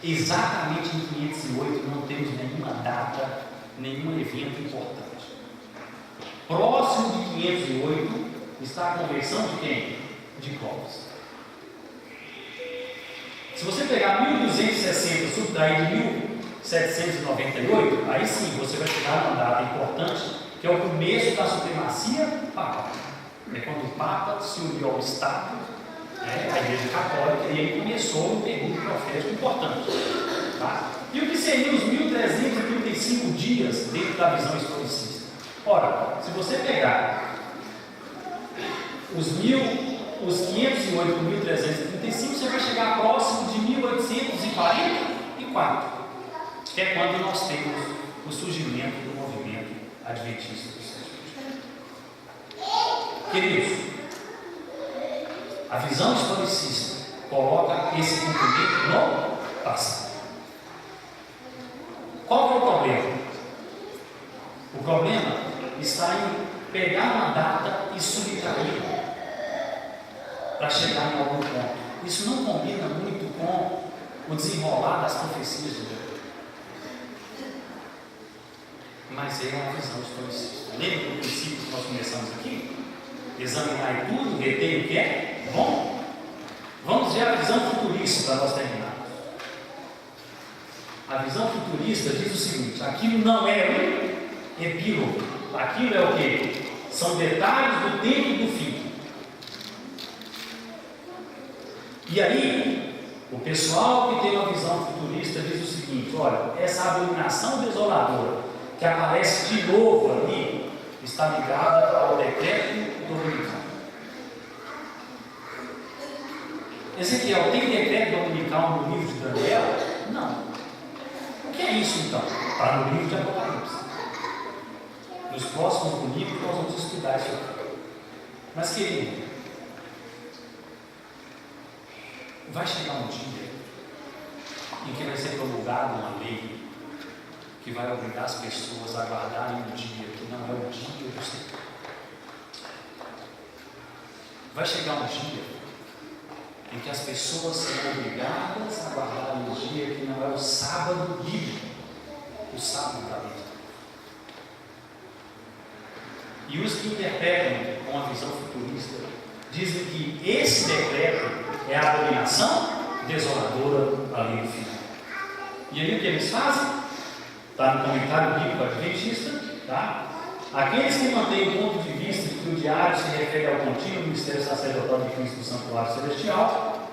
Exatamente em 508 não temos nenhuma data, nenhum evento importante. Próximo de 508 está a conversão de quem? De Clovis. Se você pegar 1260 e subtrair de 1798, aí sim você vai chegar numa data importante, que é o começo da supremacia papal. É quando o Papa se uniu ao Estado, a Igreja Católica, e aí começou um período profético importante. Tá? E o que seriam os 1335 dias dentro da visão historicista? Ora, se você pegar os 508 com 1335, você vai chegar próximo de 1844, que é quando nós temos o surgimento do movimento adventista do sétimo dia. Queridos, a visão historicista coloca esse cumprimento no passado. Qual é o problema? O problema está em pegar uma data e subtrair para chegar em algum ponto. Isso não combina muito com o desenrolar das profecias de Deus. Mas é uma visão historicista. Lembra do princípio que nós começamos aqui? Examinar tudo, reter o que é bom. Vamos ver a visão futurista para nós terminarmos. A visão futurista diz o seguinte: aquilo não é um epílogo. Aquilo é o quê? São detalhes do tempo e do fim. E aí, o pessoal que tem uma visão futurista diz o seguinte: olha, essa abominação desoladora que aparece de novo ali está ligada ao decreto dominical. Ezequiel, tem decreto dominical no livro de Daniel? Não. O que é isso então? Está no livro de Apocalipse. Nos próximos domingos nós vamos estudar isso aqui. Mas, querido, vai chegar um dia em que vai ser promulgada uma lei que vai obrigar as pessoas a guardarem um dia que não é o dia do Senhor. Vai chegar um dia em que as pessoas serão obrigadas a guardarem um dia que não é o sábado bíblico, o sábado da Bíblia. E os que interpretam com a visão futurista dizem que esse decreto é a abominação desoladora ali no final. E aí o que eles fazem? Está no comentário bíblico adventista, tá? Aqueles que mantêm o ponto de vista de que o diário se refere ao contínuo ministério sacerdotal de Cristo no santuário celestial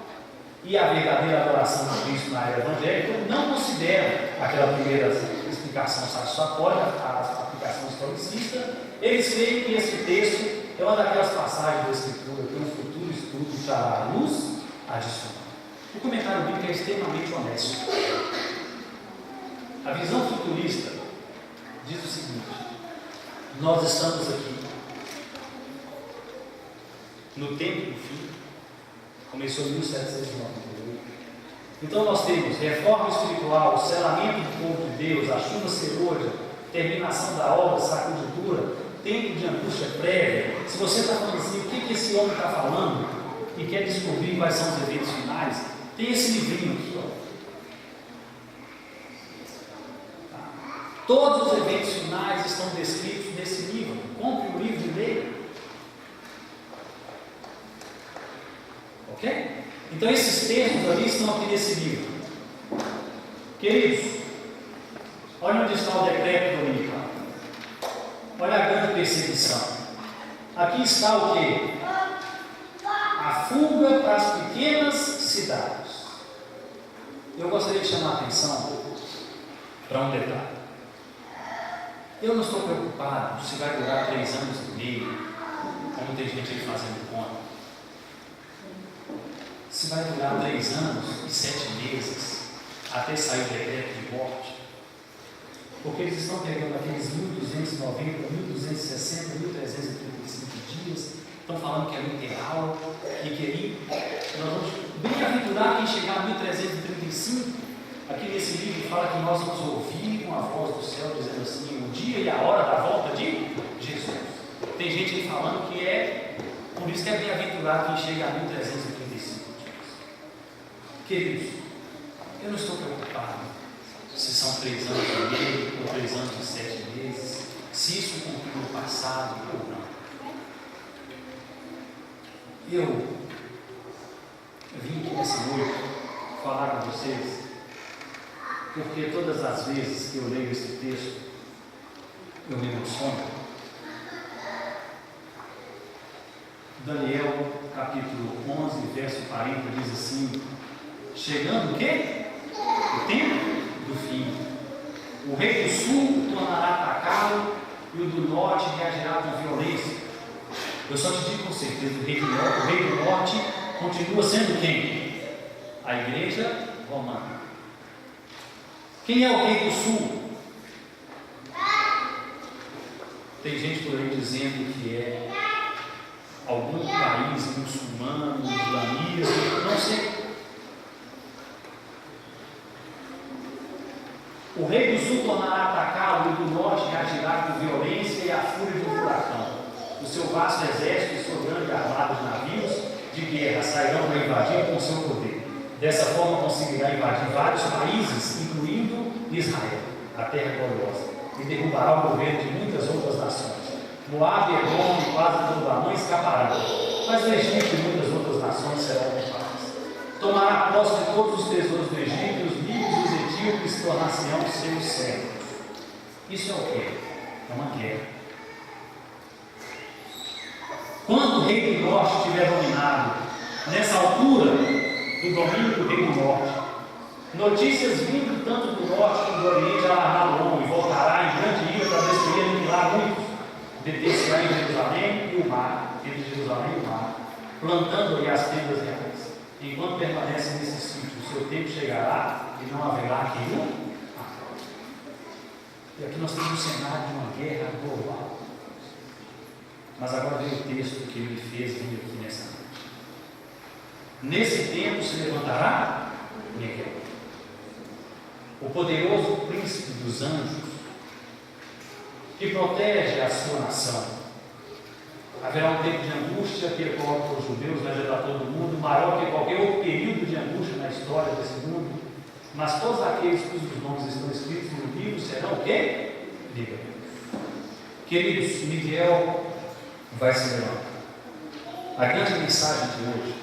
e a verdadeira adoração de Cristo na era evangélica, não consideram aquela primeira explicação satisfatória, a aplicação historicista. Eles creem que esse texto é uma daquelas passagens da Escritura que um futuro estudo trará luz adicional. O comentário bíblico é extremamente honesto. A visão futurista diz o seguinte: nós estamos aqui no tempo do fim, começou em 1798. Então nós temos reforma espiritual, selamento do povo de Deus, a chuva serôdia, terminação da obra, sacudidura, tempo de angústia prévia. Se você está falando assim, o que esse homem está falando e quer descobrir quais são os eventos finais, tem esse livrinho aqui, ó. Todos os eventos finais estão descritos nesse livro. Compre o livro e leia. Ok? Então esses textos ali estão aqui nesse livro. Queridos, olha onde está o decreto dominical. Olha a grande perseguição. Aqui está o quê? A fuga para as pequenas cidades. Eu gostaria de chamar a atenção para um detalhe. Eu não estou preocupado se vai durar 3 anos e meio, como tem gente aí fazendo conta. Se vai durar 3 anos e 7 meses, até sair o decreto de morte. Porque eles estão pegando aqueles 1290, 1260, 1335 dias, estão falando que é literal, e que aí nós vamos bem-aventurar quem chegar a 1335. Aqui nesse livro fala que nós vamos ouvir com a voz do céu dizendo assim, o dia e a hora da volta de Jesus. Tem gente aí falando que por isso que é bem-aventurado quem chega a 1335 dias. Queridos, eu não estou preocupado se são 3 anos e meio ou 3 anos e 7 meses, se isso cumpriu no passado ou não. Eu vim aqui nessa noite falar com vocês, porque todas as vezes que eu leio esse texto, eu me emociono. Daniel, capítulo 11, verso 40, diz assim: chegando o quê? O tempo do fim. O rei do sul tornará a atacá-lo e o do norte reagirá com violência. Eu só te digo com certeza, o rei do norte continua sendo quem? A igreja romana. Quem é o rei do sul? Tem gente por aí dizendo que é algum país muçulmano, islamismo, não sei. O rei do sul tornará a atacá-lo e do norte reagirá com violência e a fúria de um furacão. O seu vasto exército e sua grande armada de navios de guerra sairão para invadir com seu poder. Dessa forma conseguirá invadir vários países, incluindo Israel, a terra gloriosa, e derrubará o governo de muitas outras nações. Moabe, Edom e quase todo o Amã escaparão, mas o Egito e muitas outras nações serão ocupadas. Tomará posse de todos os tesouros do Egito, e os líbios e os etíopes se tornar-se-ão seus servos. Isso é o quê? É uma guerra. Quando o rei do norte estiver dominado, nessa altura do domínio do rei do norte, notícias vindo tanto do norte como do oriente alarmará o homem, e voltará em grande ira para destruir e aniquilar muitos. Deter-se-á em Jerusalém e o mar, entre Jerusalém e o mar, plantando ali as tendas reais. Enquanto permanece nesse sítio, o seu tempo chegará e não haverá quem o apoie. E aqui nós temos um cenário de uma guerra global. Mas agora vem o texto que ele me fez vir aqui nessa noite. Nesse tempo se levantará Miguel, o poderoso príncipe dos anjos, que protege a sua nação. Haverá um tempo de angústia que ecoa para os judeus, mas é para todo mundo, maior que qualquer outro período de angústia na história desse mundo. Mas todos aqueles cujos nomes estão escritos no livro serão o quê? Livres. Queridos, Miguel vai se levantar. A grande mensagem de hoje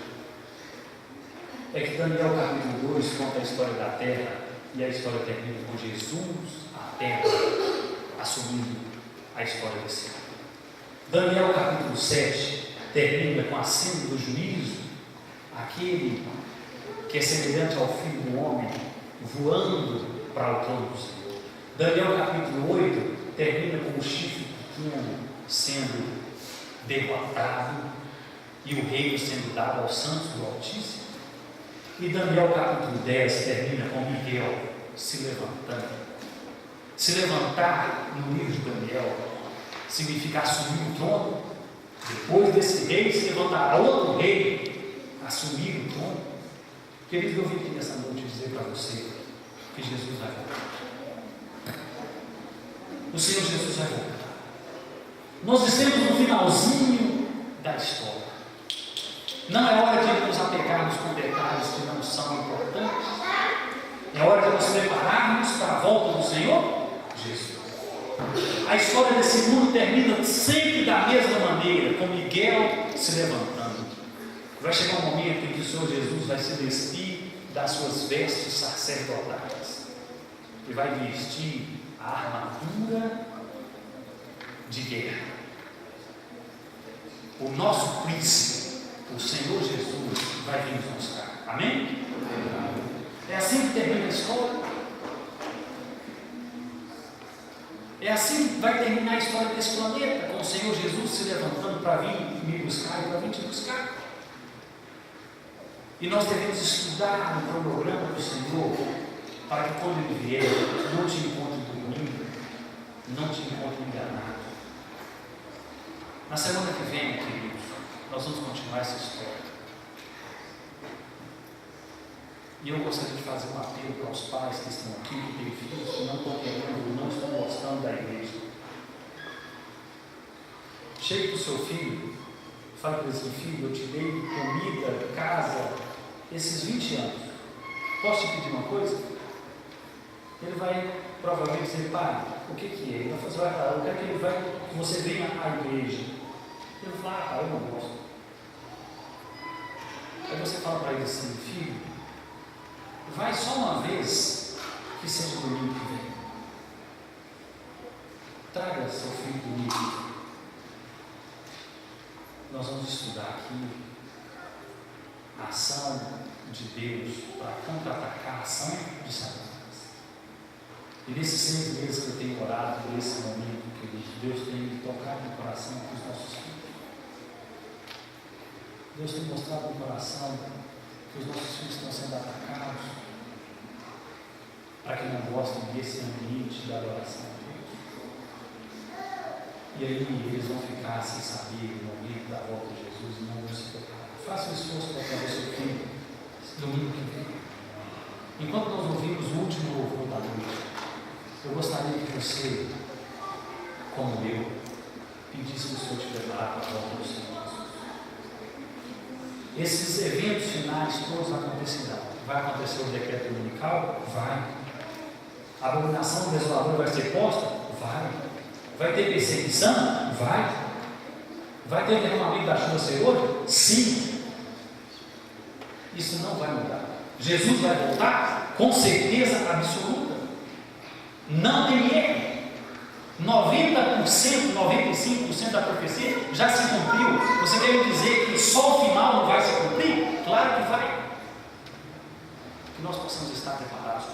é que Daniel capítulo 2 conta a história da terra e a história termina com Jesus, a terra, assumindo a história desse ano. Daniel capítulo 7 termina com a cena do juízo, aquele que é semelhante ao Filho do Homem voando para o trono do Senhor. Daniel capítulo 8 termina com o chifre pequeno sendo derrotado e o reino sendo dado aos santos do Altíssimo. E Daniel capítulo 10 termina com Miguel se levantando. Se levantar no livro de Daniel significa assumir o trono. Depois desse rei se levantará outro rei, assumir o trono. Querido, eu vim aqui nessa noite dizer para você que Jesus vai voltar. O Senhor Jesus vai voltar. Nós estamos no finalzinho da história. Não é hora de nos apegarmos com detalhes que não são importantes. É hora de nos prepararmos para a volta do Senhor Jesus. A história desse mundo termina sempre da mesma maneira, com Miguel se levantando. Vai chegar um momento em que o Senhor Jesus vai se despir das suas vestes sacerdotais e vai vestir a armadura de guerra. O nosso príncipe, o Senhor Jesus, vai vir nos mostrar. Amém? É assim que termina a história. É assim que vai terminar a história desse planeta, com o Senhor Jesus se levantando para vir me buscar e para vir te buscar. E nós devemos estudar o cronograma do Senhor, para que quando Ele vier, não te encontre dormindo, não te encontre enganado. Na semana que vem, queridos, nós vamos continuar essa história. E eu gostaria de fazer um apelo para os pais que estão aqui, que têm filhos, que não estão querendo, não estão gostando da igreja. Chegue para o seu filho, fale para ele assim: filho, eu te dei comida, casa, esses 20 anos. Posso te pedir uma coisa? Ele vai provavelmente dizer: pai, o que é? Ele vai fazer: eu quero que você venha à igreja. Ele vai falar: pai, eu não gosto. Aí você fala para ele assim: filho, vai só uma vez, que seja domingo que vem. Traga seu filho domingo que vem. Nós vamos estudar aqui a ação de Deus para contra-atacar a ação de Satanás. E nesses 6 meses que eu tenho orado por esse momento, que Deus tem tocado no coração dos nossos filhos. Deus tem mostrado no coração que os nossos filhos estão sendo atacados, para que não gostem desse ambiente da adoração a Deus. E aí eles vão ficar sem saber no momento da volta de Jesus e não vão se preparar. Faça um esforço para trazer seu filho domingo que vem. Enquanto nós ouvimos o último louvor da noite, eu gostaria que você, como eu, pedisse que o Senhor te preparasse para a volta do Senhor Jesus. Esses eventos finais todos acontecerão. Vai acontecer o decreto dominical? Vai. A abominação desoladora vai ser posta? Vai. Vai ter perseguição? Vai. Vai ter derramamento da chuva ser hoje? Sim. Isso não vai mudar. Jesus vai voltar? Com certeza absoluta. Não tem erro. 90%, 95% da profecia já se cumpriu. Você quer me dizer que só o final não vai se cumprir? Claro que vai. Que nós possamos estar preparados.